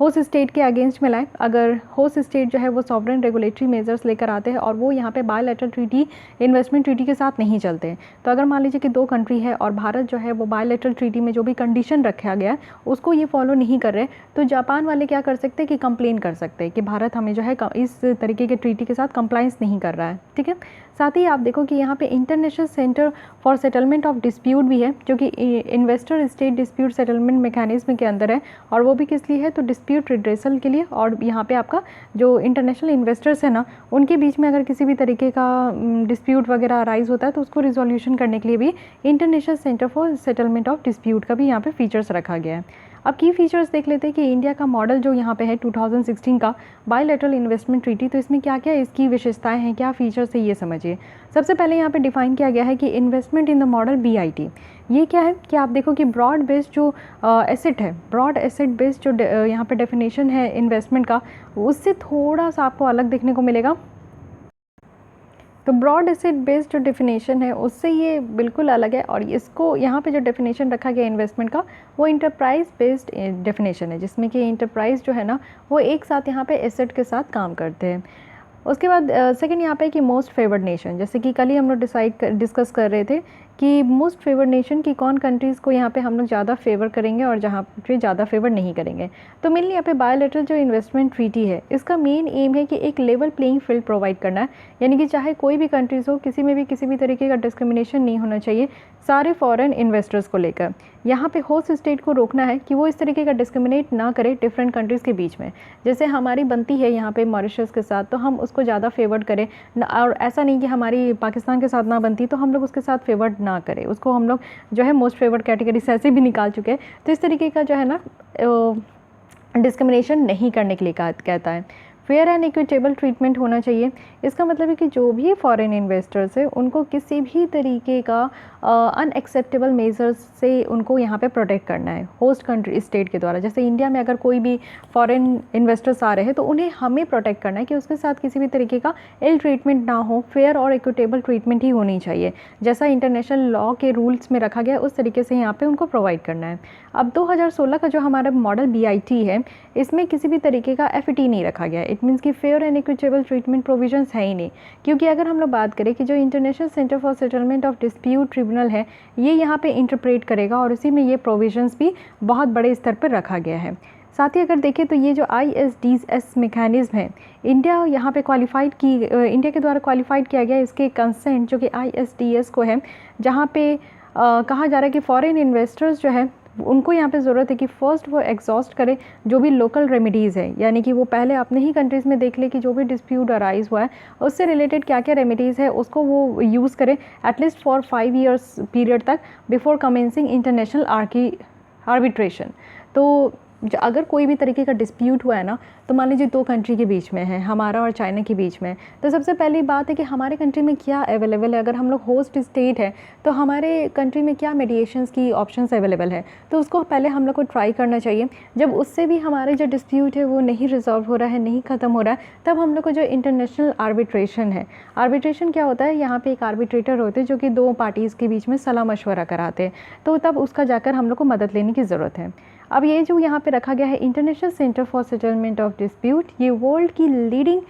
होस्ट स्टेट के अगेंस्ट में लाए, अगर होस्ट स्टेट जो है वो सॉवरेन रेगुलेटरी मेजर्स लेकर आते हैं और वो यहाँ पे बायलैटरल ट्रीटी, इन्वेस्टमेंट ट्रीटी के साथ नहीं चलते हैं। तो अगर मान लीजिए कि दो कंट्री है और भारत जो है वो बायलैटरल ट्रीटी में जो भी कंडीशन रखा गया है उसको ये फॉलो नहीं कर रहे, तो जापान वाले क्या कर सकते हैं कि कंप्लेन कर सकते हैं कि भारत हमें जो है इस तरीके के ट्रीटी के साथ कंप्लाइंस नहीं कर रहा है, ठीक है। साथ ही आप देखो कि यहाँ पे international centre for settlement of dispute भी है, जो कि investor state dispute settlement mechanism के अंदर है, और वो भी किस लिए है, तो डिस्प्यूट रिड्रेसल के लिए। और यहाँ पे आपका जो इंटरनेशनल इन्वेस्टर्स है ना, उनके बीच में अगर किसी भी तरीके का डिस्प्यूट वगैरह अराइज होता है तो उसको रिजोल्यूशन करने के लिए भी international centre for settlement of dispute का भी यहाँ पे फीचर्स रखा गया है। अब की फीचर्स देख लेते हैं कि इंडिया का मॉडल जो यहाँ पे है 2016 का बायलैटरल इन्वेस्टमेंट ट्रीटी, तो इसमें क्या क्या इसकी विशेषताएं हैं, क्या फीचर्स है, ये समझिए। सबसे पहले यहाँ पे डिफाइन किया गया है कि investment in the model BIT, ये क्या है कि आप देखो कि ब्रॉड बेस्ड जो एसेट है, ब्रॉड एसेट बेस्ड जो यहाँ पे डेफिनेशन है इन्वेस्टमेंट का, उससे थोड़ा सा आपको अलग देखने को मिलेगा। तो ब्रॉड एसेट बेस्ड जो डेफिनेशन है उससे ये बिल्कुल अलग है, और इसको यहाँ पे जो डेफिनेशन रखा गया इन्वेस्टमेंट का वो इंटरप्राइज बेस्ड डेफिनेशन है, जिसमें कि इंटरप्राइज जो है ना वो एक साथ यहाँ पे एसेट के साथ काम करते हैं। उसके बाद सेकंड यहाँ पे कि मोस्ट फेवर्ड नेशन, जैसे कि कल ही हम लोग डिस्कस कर रहे थे कि मोस्ट फेवर्ड नेशन की कौन कंट्रीज़ को यहाँ पे हम लोग ज़्यादा फेवर करेंगे और जहाँ पे ज़्यादा फेवर नहीं करेंगे। तो मेनली यहाँ पे बायलैटरल जो इन्वेस्टमेंट ट्रीटी है इसका मेन एम है कि एक लेवल प्लेइंग फील्ड प्रोवाइड करना है, यानी कि चाहे कोई भी कंट्रीज़ हो, किसी में भी किसी भी तरीके का डिस्क्रिमिनेशन नहीं होना चाहिए सारे फॉरेन इन्वेस्टर्स को लेकर। यहाँ पे होस्ट स्टेट को रोकना है कि वो इस तरीके का डिस्क्रिमिनेट ना करे डिफरेंट कंट्रीज़ के बीच में, जैसे हमारी बनती है यहाँ पे मॉरिशस के साथ तो हम उसको ज़्यादा फेवर्ड करें, और ऐसा नहीं कि हमारी पाकिस्तान के साथ ना बनती तो हम लोग उसके साथ फेवर्ड ना करें, उसको हम लोग जो है मोस्ट फेवर्ड कैटेगरी से ऐसे भी निकाल चुके हैं। तो इस तरीके का जो है ना डिस्क्रिमिनेशन नहीं करने के लिए कहता है। फेयर एंड इक्विटेबल ट्रीटमेंट होना चाहिए, इसका मतलब है कि जो भी फॉरेन इन्वेस्टर्स है उनको किसी भी तरीके का अनएक्सेप्टेबल मेजर्स से उनको यहाँ पे प्रोटेक्ट करना है होस्ट कंट्री स्टेट के द्वारा। जैसे इंडिया में अगर कोई भी फॉरेन इन्वेस्टर्स आ रहे हैं तो उन्हें हमें प्रोटेक्ट करना है कि उसके साथ किसी भी तरीके का इल ट्रीटमेंट ना हो, फेयर और इक्विटेबल ट्रीटमेंट ही होनी चाहिए, जैसा इंटरनेशनल लॉ के रूल्स में रखा गया उस तरीके से यहाँ पर उनको प्रोवाइड करना है। अब 2016 का जो हमारा मॉडल BIT है इसमें किसी भी तरीके का FET नहीं रखा गया, इट मीन्स कि fair and equitable treatment provisions है ही नहीं, क्योंकि अगर हम लोग बात करें कि जो international centre for settlement of dispute tribunal है ये यहाँ पे इंटरप्रेट करेगा और उसी में ये प्रोविजंस भी बहुत बड़े स्तर पर रखा गया है। साथ ही अगर देखें तो ये जो ISDS मैकेनिज़्म है, इंडिया के द्वारा क्वालिफाइड किया गया इसके कंसेंट जो कि ISDS को है, जहाँ पे कहा जा रहा है कि फॉरेन इन्वेस्टर्स जो है उनको यहाँ पे ज़रूरत है कि फ़र्स्ट वो एग्जॉस्ट करें जो भी लोकल रेमेडीज़ है, यानी कि वो पहले अपने ही कंट्रीज़ में देख ले कि जो भी डिस्प्यूट अराइज़ हुआ है उससे रिलेटेड क्या क्या रेमेडीज़ है उसको वो यूज़ करें एटलीस्ट फॉर 5 years पीरियड तक बिफोर कमेंसिंग इंटरनेशनल आर्बिट्रेशन। तो अगर कोई भी तरीके का डिस्प्यूट हुआ है ना, तो मान लीजिए 2 कंट्री के बीच में है, हमारा और चाइना के बीच में, तो सबसे पहली बात है कि हमारे कंट्री में क्या अवेलेबल है। अगर हम लोग होस्ट स्टेट है तो हमारे कंट्री में क्या मीडिएशंस की ऑप्शंस अवेलेबल है, तो उसको पहले हम लोग को ट्राई करना चाहिए। जब उससे भी हमारे जो डिस्प्यूट है वो नहीं रिजॉल्व हो रहा है, नहीं ख़त्म हो रहा है, तब हम लोग को जो इंटरनेशनल आर्बिट्रेशन है, आर्बिट्रेशन क्या होता है, यहाँ पे एक आर्बिट्रेटर होते हैं जो कि 2 पार्टीज़ के बीच में सलाह मशवरा कराते हैं, तो तब उसका जाकर हम लोग को मदद लेने की ज़रूरत है। अब ये जो यहाँ पे रखा गया है international centre for settlement of dispute, ये वर्ल्ड की लीडिंग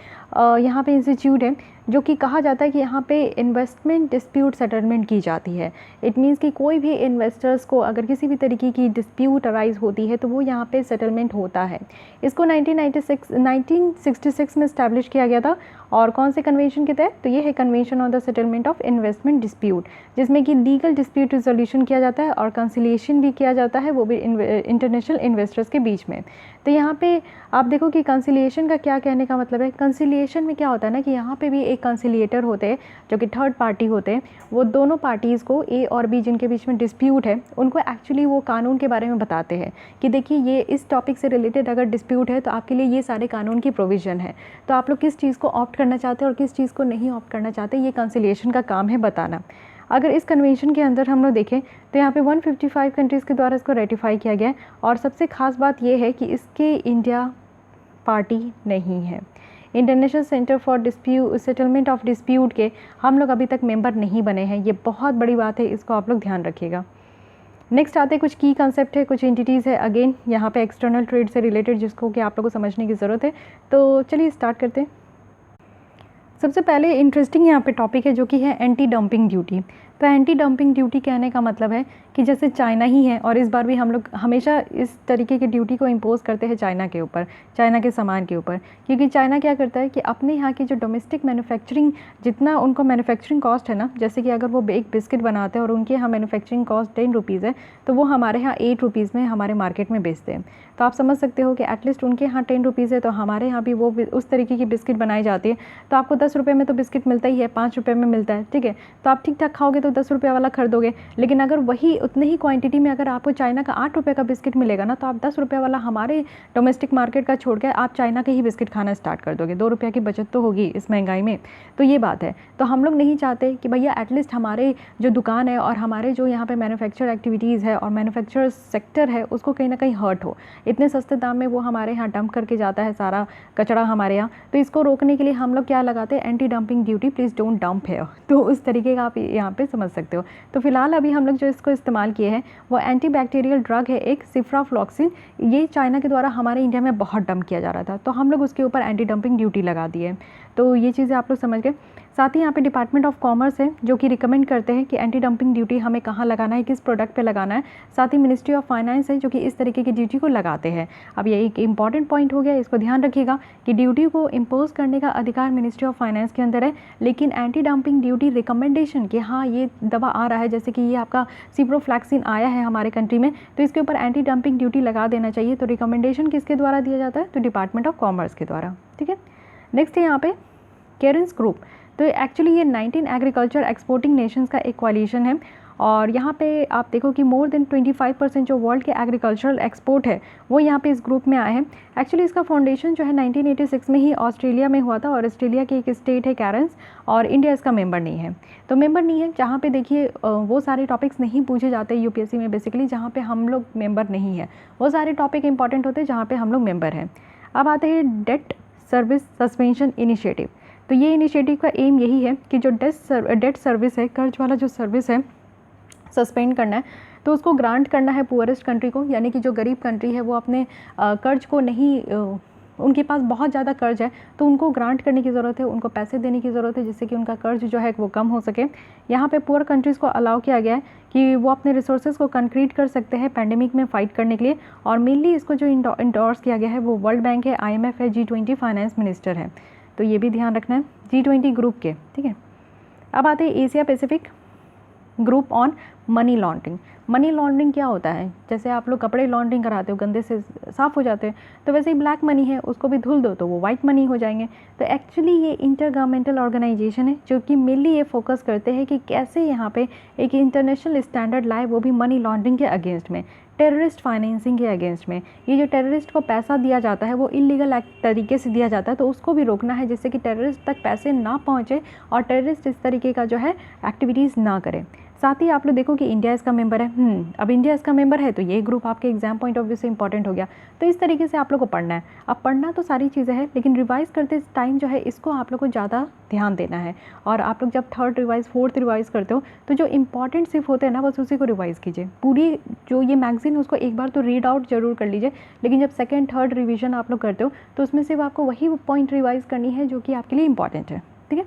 यहाँ पे इंस्टीट्यूट है, जो कि कहा जाता है कि यहाँ पे इन्वेस्टमेंट डिस्प्यूट सेटलमेंट की जाती है। इट मीन्स कि कोई भी इन्वेस्टर्स को अगर किसी भी तरीके की डिस्प्यूट अराइज होती है तो वो यहाँ पे सेटलमेंट होता है। इसको 1966 में इस्टेब्लिश किया गया था, और कौन से कन्वेंशन के तहत, तो ये है convention on the settlement of investment dispute, जिसमें कि लीगल डिस्प्यूट रिजोल्यूशन किया जाता है और कंसिलिएशन भी किया जाता है, वो भी इंटरनेशनल इन्वेस्टर्स के बीच में। तो यहाँ पे आप देखो कि कंसिलिएशन का क्या कहने का मतलब है। कंसिलिएशन में क्या होता है ना कि यहाँ पे भी एक कंसिलिएटर होते हैं जो कि थर्ड पार्टी होते हैं, वो दोनों पार्टीज़ को ए और बी जिनके बीच में डिस्प्यूट है उनको एक्चुअली वो कानून के बारे में बताते हैं कि देखिए ये इस टॉपिक से रिलेटेड अगर डिस्प्यूट है तो आपके लिए ये सारे कानून की प्रोविज़न है, तो आप लोग किस चीज़ को ऑप्ट करना चाहते हैं और किस चीज़ को नहीं ऑप्ट करना चाहते, ये कंसिलिएशन का काम है बताना। अगर इस कन्वेंशन के अंदर हम लोग देखें तो यहाँ पे 155 कंट्रीज़ के द्वारा इसको रेटिफाई किया गया है, और सबसे ख़ास बात ये है कि इसके इंडिया पार्टी नहीं है। International centre for settlement of dispute के हम लोग अभी तक मेंबर नहीं बने हैं, ये बहुत बड़ी बात है, इसको आप लोग ध्यान रखिएगा। नेक्स्ट आते हैं कुछ की कंसेप्ट है, कुछ एंटिटीज़ है, अगेन यहाँ पे एक्सटर्नल ट्रेड से रिलेटेड जिसको कि आप लोगों को समझने की ज़रूरत है। तो चलिए स्टार्ट करते हैं। सबसे पहले इंटरेस्टिंग यहाँ पे टॉपिक है जो कि है एंटी डंपिंग ड्यूटी। तो एंटी डंपिंग ड्यूटी कहने का मतलब है कि जैसे चाइना ही है, और इस बार भी हम लोग हमेशा इस तरीके की ड्यूटी को इम्पोज करते हैं चाइना के ऊपर, चाइना के सामान के ऊपर, क्योंकि चाइना क्या करता है कि अपने यहाँ की जो डोमेस्टिक मैन्युफैक्चरिंग, जितना उनको मैन्युफैक्चरिंग कॉस्ट है ना, जैसे कि अगर वो एक बिस्किट बनाते हैं और उनके यहाँ मैन्युफैक्चरिंग कॉस्ट 10 रुपीज़ है, तो वो हमारे यहाँ 8 रुपीज़ में हमारे मार्केट में बेचते हैं। तो आप समझ सकते हो कि एटलीस्ट उनके यहाँ 10 रुपीज़ है, तो हमारे यहाँ भी वो उस तरीके की बिस्किट बनाई जाती है, तो आपको 10 रुपये में तो बिस्किट मिलता ही है, 5 रुपये में मिलता है, ठीक है, तो आप ठीक ठाक खाओगे तो 10 रुपये वाला खरीदोगे। लेकिन अगर वही उतने ही क्वांटिटी में अगर आपको चाइना का 8 रुपये का बिस्किट मिलेगा ना, तो आप 10 रुपये वाला हमारे डोमेस्टिक मार्केट का छोड़ के आप चाइना के ही बिस्किट खाना स्टार्ट कर दोगे। 2 रुपये की बचत तो होगी इस महंगाई में। तो ये बात है। तो हम लोग नहीं चाहते कि भैया एटलीस्ट हमारे जो दुकान है और हमारे जो यहाँ पे मैन्युफैक्चर एक्टिविटीज़ है और मैन्युफैक्चर सेक्टर है उसको कहीं ना कहीं हर्ट हो। इतने सस्ते दाम में वो हमारे यहाँ डंप करके जाता है सारा कचरा हमारे यहाँ, तो इसको रोकने के लिए हम लोग क्या लगाते हैं, anti dumping duty, please don't dump है। तो उस तरीके का आप यहाँ पे समझ सकते हो। तो फिलहाल अभी हम लोग जो इसको इस्तेमाल किए हैं वो एंटी बैक्टीरियल ड्रग है एक, सिफ्राफ्लॉक्सिन। ये चाइना के द्वारा हमारे इंडिया में बहुत डंप किया जा रहा था, तो हम लोग उसके ऊपर एंटी डंपिंग ड्यूटी लगा दी है। तो ये चीज़ें आप लोग समझ गए। साथ ही यहाँ पे डिपार्टमेंट ऑफ कॉमर्स है जो कि रिकमेंड करते हैं कि एंटी डंपिंग ड्यूटी हमें कहाँ लगाना है, किस प्रोडक्ट पे लगाना है। साथ ही मिनिस्ट्री ऑफ फाइनेंस है जो कि इस तरीके की ड्यूटी को लगाते हैं। अब ये एक इंपॉर्टेंट पॉइंट हो गया, इसको ध्यान रखिएगा कि ड्यूटी को इम्पोज करने का अधिकार मिनिस्ट्री ऑफ फाइनेंस के अंदर है, लेकिन एंटी डंपिंग ड्यूटी रिकमेंडेशन कि हाँ ये दवा आ रहा है, जैसे कि ये आपका सिप्रोफ्लैक्सिन आया है हमारे कंट्री में, तो इसके ऊपर एंटी डंपिंग ड्यूटी लगा देना चाहिए। तो रिकमेंडेशन किसके द्वारा दिया जाता है, तो डिपार्टमेंट ऑफ कॉमर्स के द्वारा, ठीक है। नेक्स्ट है यहाँ पे केरेंस ग्रुप। तो एक्चुअली ये 19 एग्रीकल्चर एक्सपोर्टिंग नेशंस का एक कोalition है, और यहाँ पे आप देखो कि मोर देन 25% जो वर्ल्ड के एग्रीकल्चरल एक्सपोर्ट है वो यहाँ पे इस ग्रुप में आए हैं। एक्चुअली इसका फाउंडेशन जो है 1986 में ही ऑस्ट्रेलिया में हुआ था, और ऑस्ट्रेलिया की एक स्टेट है कैरेंस, और इंडिया इसका मेंबर नहीं है। तो मेंबर नहीं है जहाँ पे देखिए वो सारे टॉपिक्स नहीं पूछे जाते यूपीएससी में बेसिकली, जहाँ पे हम लोग मेंबर नहीं है, वो सारे टॉपिक इंपॉर्टेंट होते हैं जहाँ पे हम लोग मेंबर हैं। अब आते हैं डेट सर्विस सस्पेंशन इनिशिएटिव। तो ये इनिशिएटिव का एम यही है कि जो डेट सर्विस है, कर्ज वाला जो सर्विस है, सस्पेंड करना है, तो उसको ग्रांट करना है पुअरेस्ट कंट्री को, यानी कि जो गरीब कंट्री है वो अपने कर्ज को नहीं उनके पास बहुत ज़्यादा कर्ज है तो उनको ग्रांट करने की ज़रूरत है, उनको पैसे देने की ज़रूरत है जिससे कि उनका कर्ज जो है वो कम हो सके। यहाँ पे पुअर कंट्रीज़ को अलाउ किया गया है कि वो अपने रिसोर्सेज को कंक्रीट कर सकते हैं पैंडेमिक में फ़ाइट करने के लिए, और मेनली इसको जो इंडोर्स किया गया है वो वर्ल्ड बैंक है, IMF है, G20 फाइनेंस मिनिस्टर है, तो ये भी ध्यान रखना है G20 ग्रुप के, ठीक है। अब आते हैं Asia Pacific group on money laundering. Money laundering क्या होता है, जैसे आप लोग कपड़े लॉन्ड्रिंग कराते हो, गंदे से साफ़ हो जाते हैं, तो वैसे ही ब्लैक मनी है, उसको भी धुल दो तो वो वाइट मनी हो जाएंगे। तो एक्चुअली ये इंटर गवर्नमेंटल ऑर्गेनाइजेशन है जो कि मेनली ये फोकस करते हैं कि कैसे यहाँ पे एक इंटरनेशनल स्टैंडर्ड लाए, वो भी मनी लॉन्ड्रिंग के अगेंस्ट में, टेररिस्ट फाइनेंसिंग के अगेंस्ट में। ये जो टेररिस्ट को पैसा दिया जाता है वो इलीगल तरीके से दिया जाता है, तो उसको भी रोकना है जिससे कि टेररिस्ट तक पैसे ना पहुँचे और टेररिस्ट इस तरीके का जो है एक्टिविटीज़ ना करें। साथ ही आप लोग देखो कि इंडिया इसका मेंबर है। अब इंडिया इसका मेंबर है तो ये ग्रुप आपके एग्जाम पॉइंट ऑफ व्यू से इंपॉर्टेंट हो गया। तो इस तरीके से आप लोग को पढ़ना है। अब पढ़ना तो सारी चीज़ें हैं, लेकिन रिवाइज़ करते टाइम जो है इसको आप लोग को ज़्यादा ध्यान देना है। और आप लोग जब थर्ड रिवाइज़, फोर्थ रिवाइज़ करते हो तो जो इंपॉर्टेंट सिर्फ होते हैं ना, बस उसी को रिवाइज़ कीजिए। पूरी जो ये मैगजीन उसको एक बार तो रीड आउट जरूर कर लीजिए, लेकिन जब सेकेंड थर्ड रिविजन आप लोग करते हो तो उसमें सिर्फ आपको वही पॉइंट रिवाइज़ करनी है जो कि आपके लिए इंपॉर्टेंट है, ठीक है।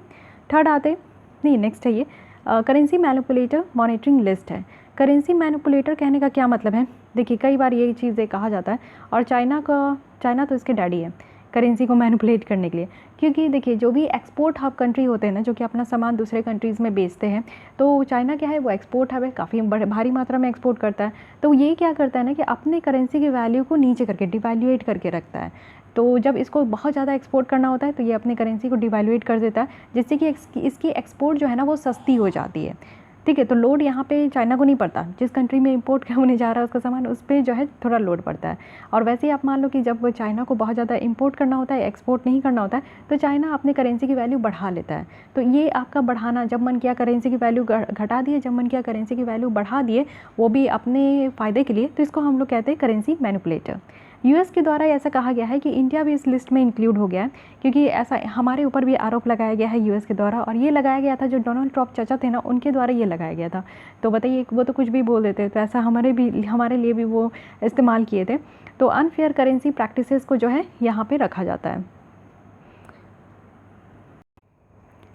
थर्ड आते नहीं, नेक्स्ट है ये करेंसी मैनिपुलेटर मॉनिटरिंग लिस्ट है। करेंसी मैनिपुलेटर कहने का क्या मतलब है, देखिए कई बार ये चीज़ें कहा जाता है, और चाइना तो इसके डैडी है करेंसी को मैनिपुलेट करने के लिए, क्योंकि देखिए जो भी एक्सपोर्ट हब कंट्री होते हैं ना, जो कि अपना सामान दूसरे कंट्रीज़ में बेचते हैं, तो चाइना क्या है, वो एक्सपोर्ट हब है, काफ़ी भारी मात्रा में एक्सपोर्ट करता है। तो ये क्या करता है ना कि अपने करेंसी की वैल्यू को नीचे करके डिवैल्यूएट करके रखता है। तो जब इसको बहुत ज़्यादा एक्सपोर्ट करना होता है तो ये अपने करेंसी को डिवैल्यूएट कर देता है, जिससे कि इसकी एक्सपोर्ट जो है ना वो सस्ती हो जाती है, ठीक है। तो लोड यहाँ पे चाइना को नहीं पड़ता, जिस कंट्री में इंपोर्ट होने जा रहा है उसका सामान, उस पर जो है थोड़ा लोड पड़ता है। और वैसे ही आप मान लो कि जब चाइना को बहुत ज़्यादा इंपोर्ट करना होता है, एक्सपोर्ट नहीं करना होता है, तो चाइना अपने करेंसी की वैल्यू बढ़ा लेता है। तो ये आपका बढ़ाना, जब मन किया करेंसी की वैल्यू घटा दिए, जब मन किया करेंसी की वैल्यू बढ़ा दिए, वो भी अपने फ़ायदे के लिए, तो इसको हम लोग कहते हैं करेंसी मैनिपुलेटर। यूएस के द्वारा ऐसा कहा गया है कि इंडिया भी इस लिस्ट में इंक्लूड हो गया है, क्योंकि ऐसा हमारे ऊपर भी आरोप लगाया गया है यूएस के द्वारा, और ये लगाया गया था जो डोनाल्ड ट्रम्प चाचा थे ना, उनके द्वारा ये लगाया गया था। तो बताइए, वो तो कुछ भी बोल देते, तो ऐसा हमारे लिए भी वो इस्तेमाल किए थे। तो अनफेयर करेंसी प्रैक्टिसेस को जो है यहाँ पे रखा जाता है।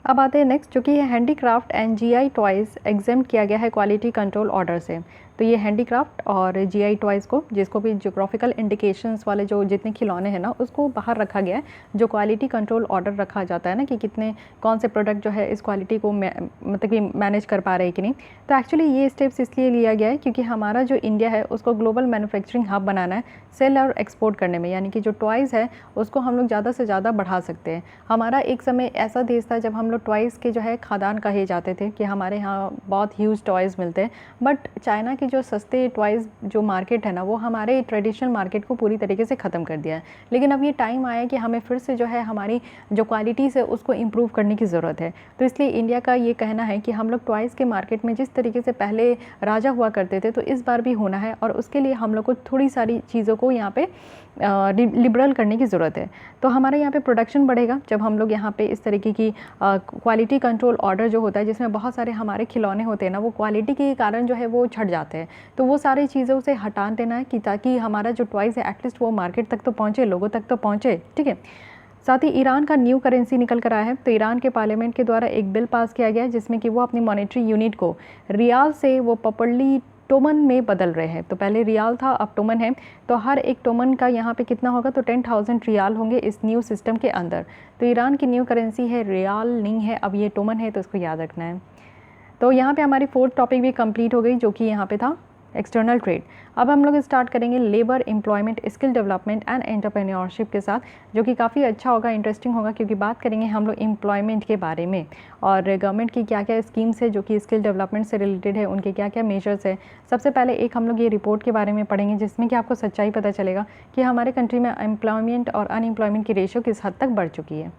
अब आते हैं नेक्स्ट, जो कि है handicraft and GI toys exempt किया गया है क्वालिटी कंट्रोल ऑर्डर से। तो ये हैंडीक्राफ्ट और GI टॉयज़ को, जिसको भी ज्योग्राफिकल इंडिकेशंस वाले जो जितने खिलौने हैं ना, उसको बाहर रखा गया है, जो क्वालिटी कंट्रोल ऑर्डर रखा जाता है ना कि कौन से प्रोडक्ट जो है इस क्वालिटी को मतलब कि मैनेज कर पा रहे हैं कि नहीं। तो एक्चुअली ये स्टेप्स इसलिए लिया गया है क्योंकि हमारा जो इंडिया है उसको ग्लोबल मैन्युफैक्चरिंग हब बनाना है, सेल और एक्सपोर्ट करने में, यानी कि जो टॉयज़ है उसको हम लोग ज़्यादा से ज़्यादा बढ़ा सकते हैं। हमारा एक समय ऐसा देश था जब हम लोग टॉयज़ के जो है खादान कहे जाते थे कि हमारे यहाँ बहुत ह्यूज टॉयज़ मिलते हैं, बट चाइना की जो सस्ते टॉयज़ जो मार्केट है ना, वो हमारे ट्रेडिशनल मार्केट को पूरी तरीके से ख़त्म कर दिया है। लेकिन अब ये टाइम आया कि हमें फिर से जो है हमारी जो क्वालिटीज़ है उसको इम्प्रूव करने की ज़रूरत है। तो इसलिए इंडिया का ये कहना है कि हम लोग टॉयज़ के मार्केट में जिस तरीके से पहले राजा हुआ करते थे, तो इस बार भी होना है, और उसके लिए हम लोग को थोड़ी सारी चीज़ों को यहाँ पे लिबरल करने की ज़रूरत है। तो हमारे यहाँ पे प्रोडक्शन बढ़ेगा जब हम लोग यहाँ पे इस तरीके की क्वालिटी कंट्रोल ऑर्डर जो होता है, जिसमें बहुत सारे हमारे खिलौने होते हैं ना, वो क्वालिटी के कारण जो है वो छट जाते हैं। तो वो सारी चीज़ों से हटा देना है कि ताकि हमारा जो टॉयज़ है एटलीस्ट वो मार्केट तक तो पहुँचे, लोगों तक तो पहुँचे, ठीक है। साथ ही ईरान का न्यू करेंसी निकल कर आया है। तो ईरान के पार्लियामेंट के द्वारा एक बिल पास किया गया है जिसमें कि वो अपनी मॉनेटरी यूनिट को रियाल से वो प्रॉपर्ली टोमन में बदल रहे हैं। तो पहले रियाल था, अब टोमन है। तो हर एक टोमन का यहाँ पे कितना होगा, तो 10,000 रियाल होंगे इस न्यू सिस्टम के अंदर। तो ईरान की न्यू करेंसी है, रियाल नहीं है, अब ये टोमन है, तो इसको याद रखना है। तो यहाँ पे हमारी फोर्थ टॉपिक भी कंप्लीट हो गई, जो कि यहाँ पे था एक्सटर्नल ट्रेड। अब हम लोग स्टार्ट करेंगे labour, employment, skill development and entrepreneurship के साथ, जो कि काफ़ी अच्छा होगा, इंटरेस्टिंग होगा, क्योंकि बात करेंगे हम लोग एम्प्लॉयमेंट के बारे में और गवर्नमेंट की क्या क्या स्कीम्स है जो कि स्किल डेवलपमेंट से रिलेटेड है, उनके क्या क्या मेजर्स है। सबसे पहले एक हम लोग ये रिपोर्ट के बारे में पढ़ेंगे जिसमें कि आपको सच्चाई पता चलेगा कि हमारे कंट्री में एम्प्लॉयमेंट और अनएम्प्लॉयमेंट की रेशियो किस हद तक बढ़ चुकी है।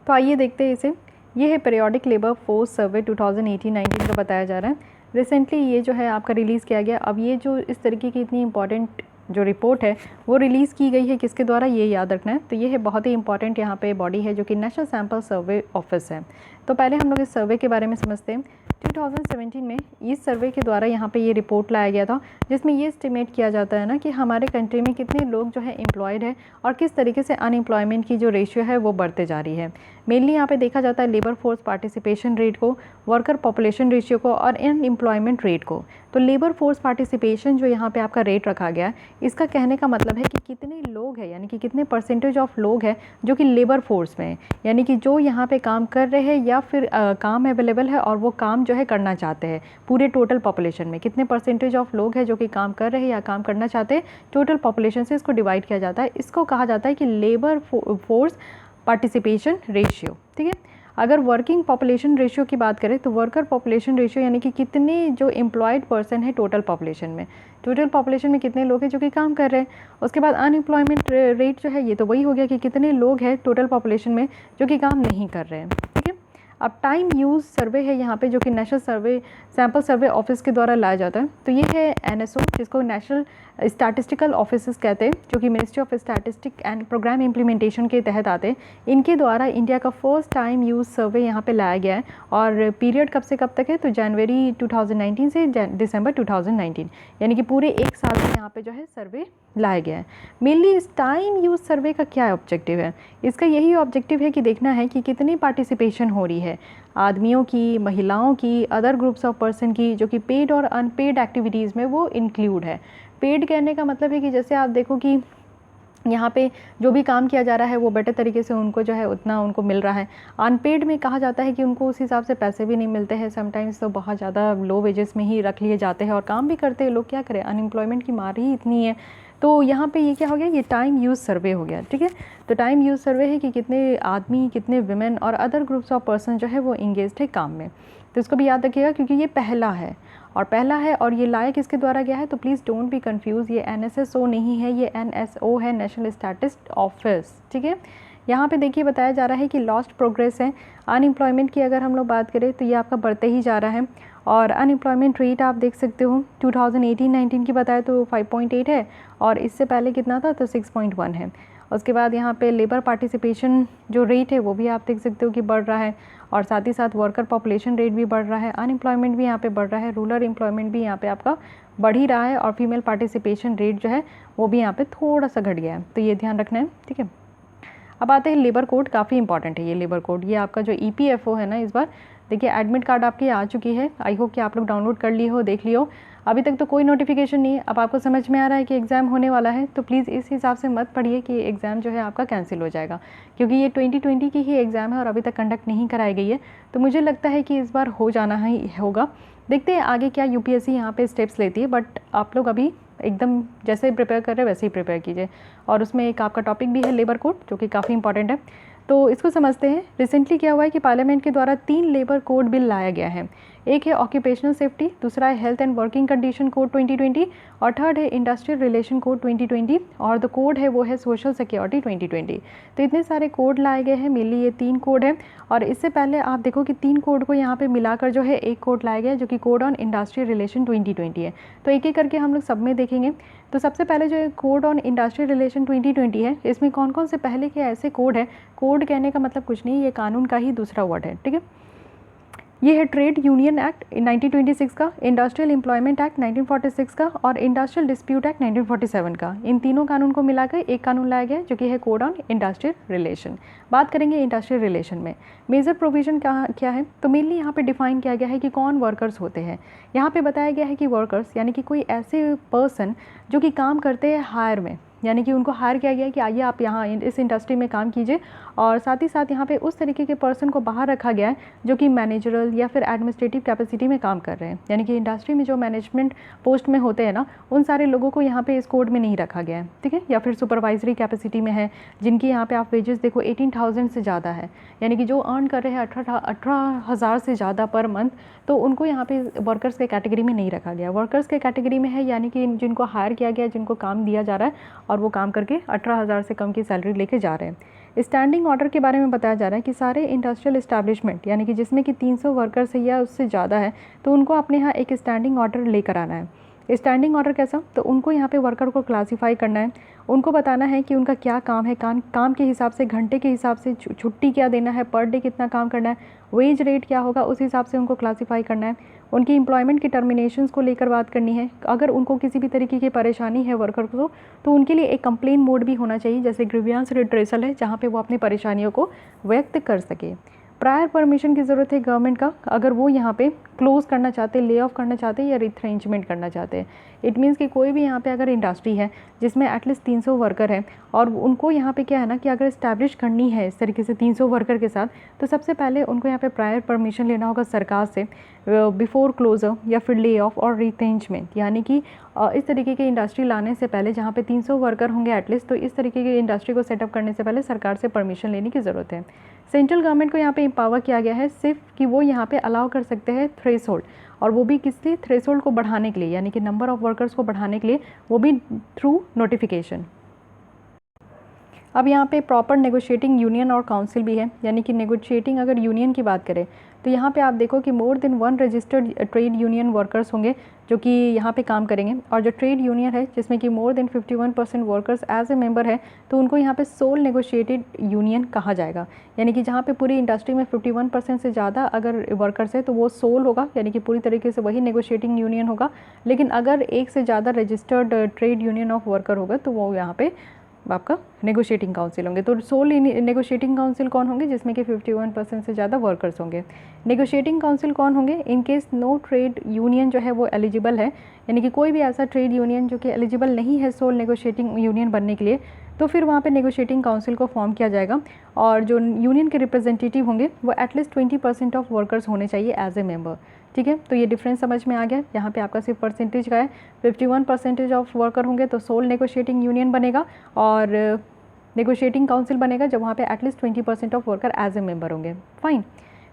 तो आइए देखते हैं इसे। ये है पीरियोडिक लेबर फोर्स सर्वे 2018-19 का बताया जा रहा है। रिसेंटली ये जो है आपका रिलीज़ किया गया। अब ये जो इस तरीके की इतनी इंपॉर्टेंट जो रिपोर्ट है वो रिलीज़ की गई है किसके द्वारा, ये याद रखना है। तो ये है बहुत ही इंपॉर्टेंट यहाँ पे बॉडी है जो कि नेशनल सैंपल सर्वे ऑफिस है। तो पहले हम लोग इस सर्वे के बारे में समझते हैं। 2017 में इस सर्वे के द्वारा यहाँ पे ये रिपोर्ट लाया गया था, जिसमें ये एस्टिमेट किया जाता है ना कि हमारे कंट्री में कितने लोग जो है एम्प्लॉयड है और किस तरीके से अनएम्प्लॉयमेंट की जो रेशियो है वो बढ़ते जा रही है। मेनली यहाँ पे देखा जाता है लेबर फोर्स पार्टिसिपेशन रेट को, वर्कर पॉपुलेशन रेशियो को और अनएम्प्लॉयमेंट रेट को। तो लेबर फोर्स पार्टिसिपेशन जो यहाँ पे आपका रेट रखा गया है, इसका कहने का मतलब है कि कितने लोग हैं, यानी कि कितने परसेंटेज ऑफ लोग हैं जो कि लेबर फोर्स में हैं, यानी कि जो यहाँ पे काम कर रहे हैं या फिर काम अवेलेबल है और वो काम जो है करना चाहते हैं। पूरे टोटल पॉपुलेशन में कितने परसेंटेज ऑफ लोग हैं जो कि काम कर रहे हैं या काम करना चाहते हैं, टोटल पॉपुलेशन से इसको डिवाइड किया जाता है। इसको कहा जाता है कि लेबर फोर्स पार्टिसिपेशन रेशियो। ठीक है, अगर वर्किंग पॉपुलेशन रेशियो की बात करें तो वर्कर पॉपुलेशन रेशियो यानी कि कितने जो एम्प्लॉयड पर्सन है टोटल पॉपुलेशन में, टोटल पॉपुलेशन में कितने लोग हैं जो कि काम कर रहे हैं। उसके बाद अनएम्प्लॉयमेंट रेट जो है ये तो वही हो गया कि कितने लोग हैं टोटल पॉपुलेशन में जो कि काम नहीं कर रहे हैं। ठीक है, अब टाइम यूज़ सर्वे है यहाँ पे जो कि नेशनल सर्वे सैम्पल सर्वे ऑफिस के द्वारा लाया जाता है। तो ये है एनएसओ, जिसको नेशनल स्टैटिस्टिकल ऑफिसेस कहते हैं, जो कि ministry of statistic and programme implementation के तहत आते हैं। इनके द्वारा इंडिया का फर्स्ट टाइम यूज़ सर्वे यहाँ पे लाया गया है और पीरियड कब से कब तक है, तो जनवरी 2019 से दिसंबर 2019, यानी कि पूरे एक साल में यहाँ पे जो है सर्वे लाया गया है। मेनली इस टाइम यूज़ सर्वे का क्या ऑब्जेक्टिव है, इसका यही ऑब्जेक्टिव है कि देखना है कि कितनी पार्टिसिपेशन हो रही है आदमियों की, महिलाओं की, अदर ग्रुप्स ऑफ पर्सन की, जो कि पेड और अनपेड एक्टिविटीज़ में वो इंक्लूड है। पेड कहने का मतलब है कि जैसे आप देखो कि यहाँ पे जो भी काम किया जा रहा है वो बेटर तरीके से उनको जो है उतना उनको मिल रहा है। अनपेड में कहा जाता है कि उनको उस हिसाब से पैसे भी नहीं मिलते हैं, समटाइम्स तो बहुत ज़्यादा लो वेजेस में ही रख लिए जाते हैं और काम भी करते हैं लोग, क्या करें, अनएम्प्लॉयमेंट की मार ही इतनी है। तो यहाँ पे ये क्या हो गया, ये टाइम यूज़ सर्वे हो गया। ठीक है, तो टाइम यूज़ सर्वे है कि कितने आदमी, कितने विमेन और अदर ग्रुप्स ऑफ पर्सन जो है वो इंगेज्ड है काम में। तो इसको भी याद रखिएगा क्योंकि ये पहला है और ये लाया किसके द्वारा गया है, तो प्लीज़ डोंट बी कंफ्यूज, ये NSSO नहीं है, ये NSO है, नेशनल स्टैटिस्टिक्स ऑफिस। ठीक है, यहाँ पे देखिए बताया जा रहा है कि लॉस्ट प्रोग्रेस है। अनएम्प्लॉयमेंट की अगर हम लोग बात करें तो ये आपका बढ़ते ही जा रहा है और अनएम्प्लॉयमेंट रेट आप देख सकते हो 2018-19 की बताए तो 5.8 है और इससे पहले कितना था, तो 6.1 है। उसके बाद यहाँ पे लेबर पार्टिसिपेशन जो रेट है वो भी आप देख सकते हो कि बढ़ रहा है और साथ ही साथ वर्कर पॉपुलेशन रेट भी बढ़ रहा है, अनएम्प्लॉयमेंट भी यहाँ पे बढ़ रहा है, रूरल एम्प्लॉयमेंट भी यहाँ पे आपका बढ़ ही रहा है और फीमेल पार्टिसिपेशन रेट जो है वो भी यहाँ पे थोड़ा सा घट गया है, तो ये ध्यान रखना है। ठीक है, अब आते हैं लेबर कोड, काफ़ी इंपॉर्टेंट है ये लेबर कोड। ये आपका जो EPFO है ना, इस बार देखिए एडमिट कार्ड आपकी आ चुकी है, आई होप कि आप लोग डाउनलोड कर लिए हो, देख लियो। अभी तक तो कोई नोटिफिकेशन नहीं है, अब आपको समझ में आ रहा है कि एग्ज़ाम होने वाला है, तो प्लीज़ इस हिसाब से मत पढ़िए कि एग्ज़ाम जो है आपका कैंसिल हो जाएगा, क्योंकि ये 2020 की ही एग्ज़ाम है और अभी तक कंडक्ट नहीं कराई गई है। तो मुझे लगता है कि इस बार हो जाना ही होगा। देखते हैं आगे क्या UPSC यहाँ पे स्टेप्स लेती है, बट आप लोग अभी एकदम जैसे प्रिपेयर कर रहे हैं वैसे ही प्रिपेयर कीजिए। और उसमें एक आपका टॉपिक भी है लेबर कोड, जो कि काफ़ी इंपॉर्टेंट है, तो इसको समझते हैं। रिसेंटली क्या हुआ है कि पार्लियामेंट के द्वारा 3 लेबर कोड बिल लाया गया है। एक है ऑक्यूपेशनल सेफ्टी, दूसरा है health and working condition code 2020 और थर्ड है इंडस्ट्रियल रिलेशन कोड 2020 और द कोड है वो है सोशल सिक्योरिटी 2020। तो इतने सारे कोड लाए गए हैं, मेनली ये 3 कोड है। और इससे पहले आप देखो कि 3 कोड को यहाँ पे मिलाकर जो है एक कोड लाया गया है, जो कि कोड ऑन इंडस्ट्रियल रिलेशन 2020 है। तो एक एक करके हम लोग सब में देखेंगे। तो सबसे पहले जो कोड ऑन इंडस्ट्रियल रिलेशन 2020 है, इसमें कौन कौन से पहले के ऐसे कोड है, कोड कहने का मतलब कुछ नहीं, ये कानून का ही दूसरा वर्ड है। ठीक है, ये है ट्रेड यूनियन एक्ट 1926 का, इंडस्ट्रियल एम्प्लॉयमेंट एक्ट 1946 का और इंडस्ट्रियल डिस्प्यूट एक्ट 1947 का। इन तीनों कानून को मिलाकर एक कानून लाया गया जो कि है कोड ऑन इंडस्ट्रियल रिलेशन। बात करेंगे इंडस्ट्रियल रिलेशन में मेजर प्रोविजन क्या है, तो मेनली यहाँ पे डिफाइन किया गया है कि कौन वर्कर्स होते हैं। यहाँ पे बताया गया है कि वर्कर्स यानी कि कोई ऐसे पर्सन जो कि काम करते हैं हायर में, यानी कि उनको हायर किया गया है कि आइए आप यहाँ इस इंडस्ट्री में काम कीजिए। और साथ ही साथ यहाँ पे उस तरीके के पर्सन को बाहर रखा गया है जो कि मैनेजरल या फिर एडमिनिस्ट्रेटिव कैपेसिटी में काम कर रहे हैं, यानी कि इंडस्ट्री में जो मैनेजमेंट पोस्ट में होते हैं ना, उन सारे लोगों को यहाँ पे इस कोड में नहीं रखा गया है। ठीक है, या फिर सुपरवाइजरी कैपेसिटी में है, जिनकी यहाँ पे आप वेजेस देखो 18,000 से ज़्यादा है, यानी कि जो अर्न कर रहे हैं 18,000 से ज़्यादा पर मंथ, तो उनको यहाँ पे वर्कर्स के कैटेगरी में नहीं रखा गया। वर्कर्स के कैटेगरी में है यानी कि जिनको हायर किया गया, जिनको काम दिया जा रहा है और वो काम करके 18,000 से कम की सैलरी लेके जा रहे हैं। स्टैंडिंग ऑर्डर के बारे में बताया जा रहा है कि सारे इंडस्ट्रियल इस्टेब्लिशमेंट यानी कि जिसमें कि 300 वर्कर्स है या उससे ज़्यादा है, तो उनको अपने यहाँ एक स्टैंडिंग ऑर्डर लेकर आना है। स्टैंडिंग ऑर्डर कैसा, तो उनको यहाँ पे वर्कर को क्लासीफाई करना है, उनको बताना है कि उनका क्या काम है, काम के हिसाब से, घंटे के हिसाब से छुट्टी क्या देना है, पर डे कितना काम करना है, वेज रेट क्या होगा, उस हिसाब से उनको क्लासीफाई करना है। उनकी एम्प्लॉयमेंट की टर्मिनेशंस को लेकर बात करनी है। अगर उनको किसी भी तरीके की परेशानी है वर्कर को, तो उनके लिए एक कंप्लेन मोड भी होना चाहिए, जैसे ग्रीवियंस रिड्रेसल है, जहाँ पे वो अपनी परेशानियों को व्यक्त कर सके। प्रायर परमिशन की ज़रूरत है गवर्नमेंट का, अगर वो यहाँ पे क्लोज़ करना चाहते, ले ऑफ करना चाहते या रिथ्रेंचमेंट करना चाहते हैं। इट मीन्स कि कोई भी यहाँ पे अगर इंडस्ट्री है जिसमें एटलीस्ट 300 वर्कर हैं और उनको यहाँ पे क्या है ना कि अगर इस्टेब्लिश करनी है इस तरीके से 300 वर्कर के साथ, तो सबसे पहले उनको यहाँ पे प्रायर परमिशन लेना होगा सरकार से बिफोर क्लोजर या फिर ले ऑफ और रिथ्रेंचमेंट। यानी कि इस तरीके की इंडस्ट्री लाने से पहले, जहाँ पे 300 वर्कर होंगे एटलीस्ट, तो इस तरीके की इंडस्ट्री को सेटअप करने से पहले सरकार से परमिशन लेने की ज़रूरत है। सेंट्रल गवर्नमेंट को यहाँ पे एम्पावर किया गया है सिर्फ कि वो यहाँ पे अलाउ कर सकते हैं थ्रेशोल्ड, और वो भी किस लिए, थ्रेशोल्ड को बढ़ाने के लिए, यानी कि नंबर ऑफ़ वर्कर्स को बढ़ाने के लिए, वो भी थ्रू नोटिफिकेशन। अब यहाँ पे प्रॉपर नेगोशिएटिंग यूनियन और काउंसिल भी है, यानी कि नेगोशिएटिंग अगर यूनियन की बात करें तो यहाँ पे आप देखो कि more then 1 registered trade union workers होंगे जो कि यहाँ पे काम करेंगे, और जो ट्रेड यूनियन है जिसमें कि more than 51% workers as a member है, तो उनको यहाँ पे सोल नेगोशिएटेड यूनियन कहा जाएगा। यानी कि जहाँ पे पूरी इंडस्ट्री में 51% से ज़्यादा अगर वर्कर्स है तो वो सोल होगा, यानी कि पूरी तरीके से वही नेगोशिएटिंग यूनियन होगा। लेकिन अगर एक से ज़्यादा registered trade union of worker होगा तो वो यहाँ पे आपका नेगोशिएटिंग काउंसिल होंगे। तो सोल नेगोशिएटिंग काउंसिल कौन होंगे, जिसमें कि 51% से ज़्यादा वर्कर्स होंगे। नेगोशिएटिंग काउंसिल कौन होंगे, in case no trade union जो है वो एलिजिबल है, यानी कि कोई भी ऐसा ट्रेड यूनियन जो कि एलिजिबल नहीं है सोल नेगोशिएटिंग यूनियन बनने के लिए, तो फिर वहाँ पे नेगोशिएटिंग काउंसिल को फॉर्म किया जाएगा, और जो यूनियन के रिप्रेजेंटेटिव होंगे वो एटलीस्ट 20% ऑफ वर्कर्स होने चाहिए एज ए मेंबर। ठीक है, तो ये डिफरेंस समझ में आ गया। यहाँ पे आपका सिर्फ परसेंटेज का है, 51% ऑफ वर्कर होंगे तो सोल नेगोशिएटिंग यूनियन बनेगा, और नेगोशिएटिंग काउंसिल बनेगा जब वहाँ पे at least 20% of worker as a member होंगे। फाइन।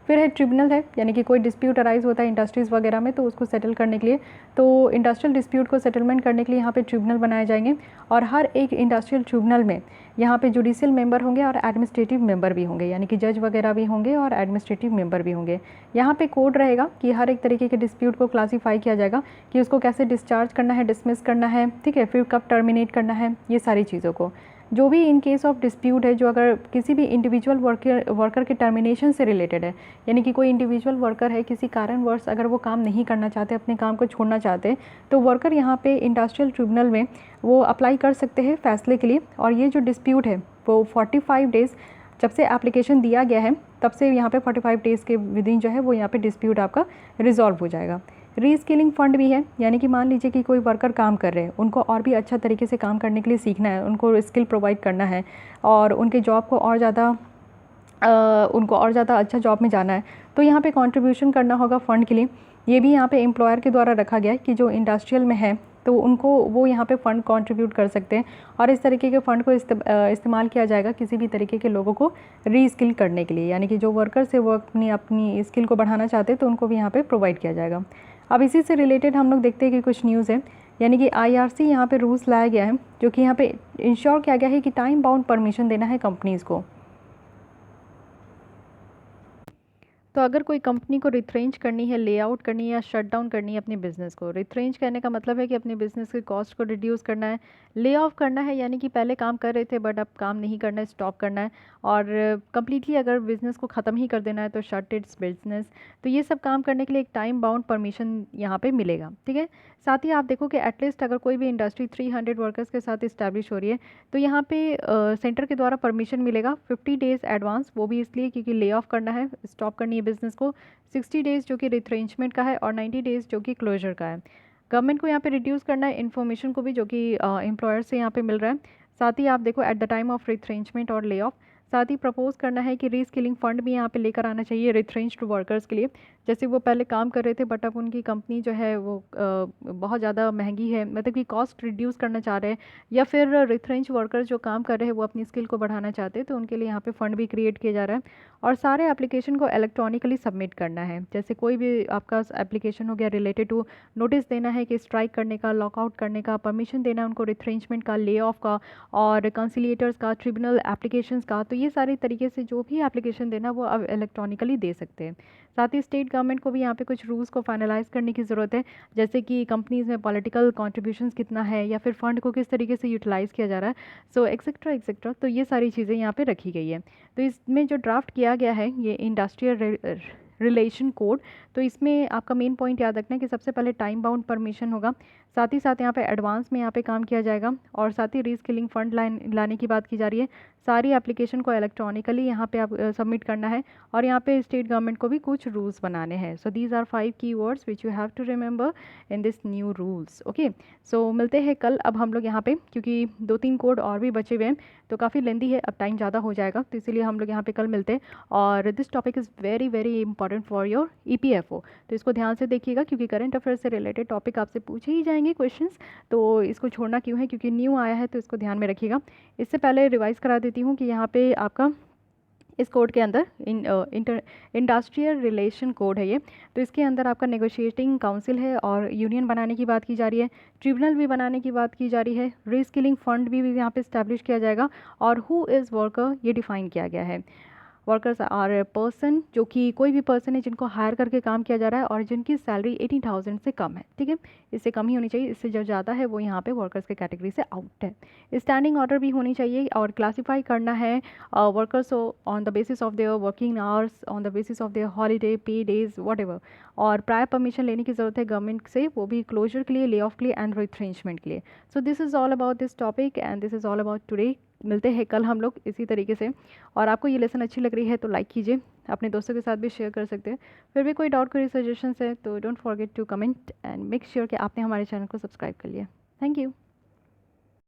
फिर है ट्रिब्यूनल है, यानी कि कोई डिस्प्यूट अराइज होता है इंडस्ट्रीज़ वगैरह में, तो उसको सेटल करने के लिए, तो इंडस्ट्रियल डिस्प्यूट को सेटलमेंट करने के लिए यहाँ पे ट्रिब्यूनल बनाए जाएंगे, और हर एक इंडस्ट्रियल ट्रिब्यूनल में यहाँ पे जुडिशियल मेंबर होंगे और एडमिनिस्ट्रेटिव मेंबर भी होंगे, यानी कि जज वगैरह भी होंगे और एडमिनिस्ट्रेटिव मेंबर भी होंगे। यहाँ पे कोड रहेगा कि हर एक तरीके के डिस्प्यूट को क्लासीफाई किया जाएगा कि उसको कैसे डिस्चार्ज करना है, डिसमिस करना है, ठीक है, फिर कब टर्मिनेट करना है, ये सारी चीज़ों को। जो भी इन केस ऑफ डिस्प्यूट है, जो अगर किसी भी इंडिविजुअल वर्कर के टर्मिनेशन से रिलेटेड है, यानी कि कोई इंडिविजुअल वर्कर है किसी कारणवश अगर वो काम नहीं करना चाहते, अपने काम को छोड़ना चाहते, तो वर्कर यहाँ पे इंडस्ट्रियल ट्रिब्यूनल में वो अप्लाई कर सकते हैं फैसले के लिए। और ये जो डिस्प्यूट है वो 45 डेज़ जब से एप्लीकेशन दिया गया है तब से यहाँ पे 45 डेज़ के विदिन जो है वो यहाँ पे डिस्प्यूट आपका रिजॉल्व हो जाएगा। रीस्किलिंग फ़ंड भी है, यानी कि मान लीजिए कि कोई वर्कर काम कर रहे हैं, उनको और भी अच्छा तरीके से काम करने के लिए सीखना है, उनको स्किल प्रोवाइड करना है, और उनके जॉब को और ज़्यादा उनको और ज़्यादा अच्छा जॉब में जाना है, तो यहाँ पे कंट्रीब्यूशन करना होगा फ़ंड के लिए। ये भी यहाँ पे एम्प्लॉयर के द्वारा रखा गया है कि जो इंडस्ट्रियल में है तो उनको वो यहाँ पे फ़ंड कंट्रीब्यूट कर सकते हैं, और इस तरीके के फ़ंड को इस्तेमाल किया जाएगा किसी भी तरीके के लोगों को रीस्किल करने के लिए, यानी कि जो वर्कर्स है वो अपनी स्किल को बढ़ाना चाहते हैं तो उनको भी यहाँ पे प्रोवाइड किया जाएगा। अब इसी से रिलेटेड हम लोग देखते हैं कि कुछ न्यूज़ है, यानी कि IRC यहाँ पे रूल्स लाया गया है, जो कि यहाँ पे इंश्योर किया गया है कि टाइम बाउंड परमिशन देना है कंपनीज़ को। तो अगर कोई कंपनी को रिथ्रेंच करनी है, लेआउट करनी है या शट डाउन करनी है अपने बिज़नेस को, रिथ्रेंच करने का मतलब है कि अपने बिज़नेस के कॉस्ट को रिड्यूस करना है, ले ऑफ करना है यानी कि पहले काम कर रहे थे बट अब काम नहीं करना है, स्टॉप करना है, और कम्प्लीटली अगर बिज़नेस को ख़त्म ही कर देना है तो शट इट्स बिजनेस। तो ये सब काम करने के लिए एक टाइम बाउंड परमिशन यहाँ पे मिलेगा। ठीक है, साथ ही आप देखो कि एटलीस्ट अगर कोई भी इंडस्ट्री 300 वर्कर्स के साथ इस्टेब्लिश हो रही है तो यहाँ पे सेंटर के द्वारा परमिशन मिलेगा 50 डेज़ एडवांस, वो भी इसलिए क्योंकि ले ऑफ करना है, स्टॉप करनी है बिज़नेस को, 60 डेज़ जो कि रिथ्रेंचमेंट का है, और 90 डेज़ जो कि क्लोजर का है। गवर्नमेंट को यहाँ पे रिड्यूस करना है इन्फॉर्मेशन को भी जो कि एम्प्लॉयर से यहाँ पे मिल रहा है। साथ ही आप देखो एट द टाइम ऑफ रिथ्रेंचमेंट और ले ऑफ, साथ ही प्रपोज करना है कि रीस्किलिंग फ़ंड भी यहाँ पे लेकर आना चाहिए रिथ्रेंच्ड वर्कर्स के लिए, जैसे वो पहले काम कर रहे थे बट अब उनकी कंपनी जो है वो बहुत ज़्यादा महंगी है, मतलब कि कॉस्ट रिड्यूस करना चाह रहे हैं, या फिर रिथ्रेंच वर्कर्स जो काम कर रहे हैं वो अपनी स्किल को बढ़ाना चाहते हैं, तो उनके लिए यहाँ पे फ़ंड भी क्रिएट किया जा रहा है। और सारे एप्लीकेशन को इलेक्ट्रॉनिकली सबमिट करना है, जैसे कोई भी आपका एप्लीकेशन हो गया रिलेटेड टू नोटिस देना है कि स्ट्राइक करने का, लॉकआउट करने का, परमिशन देना है उनको रिथ्रेंचमेंट का, ले ऑफ का, और कंसिलिएटर्स का, ट्रिब्यूनल एप्लीकेशंस का, तो ये सारे तरीके से जो भी एप्लीकेशन देना वो अब इलेक्ट्रॉनिकली दे सकते हैं। साथ ही स्टेट गवर्नमेंट को भी यहाँ पे कुछ रूल्स को फाइनलाइज करने की ज़रूरत है, जैसे कि कंपनीज़ में पॉलिटिकल कॉन्ट्रीब्यूशंस कितना है या फिर फंड को किस तरीके से यूटिलाइज़ किया जा रहा है, सो एक्सेट्रा एक्सेट्रा। तो ये सारी चीज़ें यहाँ पे रखी गई है। तो इसमें जो ड्राफ्ट किया गया है ये इंडस्ट्रियल रिलेशन कोड, तो इसमें आपका मेन पॉइंट याद रखना है कि सबसे पहले टाइम बाउंड परमिशन होगा, साथ ही साथ यहाँ पे एडवांस में यहाँ पे काम किया जाएगा, और साथ ही रीस्किलिंग फंड लाने की बात की जा रही है। सारी एप्लीकेशन को इलेक्ट्रॉनिकली यहाँ पे आप सबमिट करना है, और यहाँ पे स्टेट गवर्नमेंट को भी कुछ रूल्स बनाने हैं। So these are 5 keywords which you have to remember in this new rules. Okay, so मिलते हैं कल। अब हम लोग यहाँ पे क्योंकि 2-3 कोड और भी बचे हुए हैं तो काफ़ी लेंदी है, अब टाइम ज़्यादा हो जाएगा, तो इसीलिए हम लोग यहाँ पे कल मिलते हैं। और this topic is very very important for your EPFO, तो इसको ध्यान से देखिएगा क्योंकि करंट अफेयर से रिलेटेड टॉपिक आपसे पूछे ही जाएंगे क्वेश्चंस, तो इसको छोड़ना क्यों है, क्योंकि न्यू आया है तो इसको ध्यान में रखिएगा। इससे पहले रिवाइज़ करा देती हूँ कि यहाँ पे आपका इस कोड के अंदर इंडस्ट्रियल रिलेशन कोड है ये, तो इसके अंदर आपका नेगोशिएटिंग काउंसिल है और यूनियन बनाने की बात की जा रही है, ट्रिब्यूनल भी बनाने की बात की जा रही है, रीस्किलिंग फंड भी यहाँ पे इस्टेब्लिश किया जाएगा, और हु इज़ वर्कर ये डिफाइन किया गया है। वर्कर्स आर पर्सन, जो कि कोई भी पर्सन है जिनको हायर करके काम किया जा रहा है और जिनकी सैलरी 18,000 से कम है, ठीक है, इससे कम ही होनी चाहिए, इससे जो ज़्यादा है वो यहाँ पे वर्कर्स के कैटेगरी से आउट है। स्टैंडिंग ऑर्डर भी होनी चाहिए, और क्लासीफाई करना है workers on the basis of their working hours, on the basis of their holiday, पे डेज, वट एवर, और प्रायर परमिशन लेने की ज़रूरत है गवर्नमेंट से, वो भी क्लोजर के लिए, ले ऑफ के लिए एंड रिट्रेंचमेंट के लिए। So this is all about this topic and this is all about today. मिलते हैं कल हम लोग इसी तरीके से, और आपको ये लेसन अच्छी लग रही है तो लाइक कीजिए, अपने दोस्तों के साथ भी शेयर कर सकते हैं। फिर भी कोई डाउट, कोई सजेशंस है तो don't forget to comment and make sure कि आपने हमारे चैनल को सब्सक्राइब कर लिया। Thank you.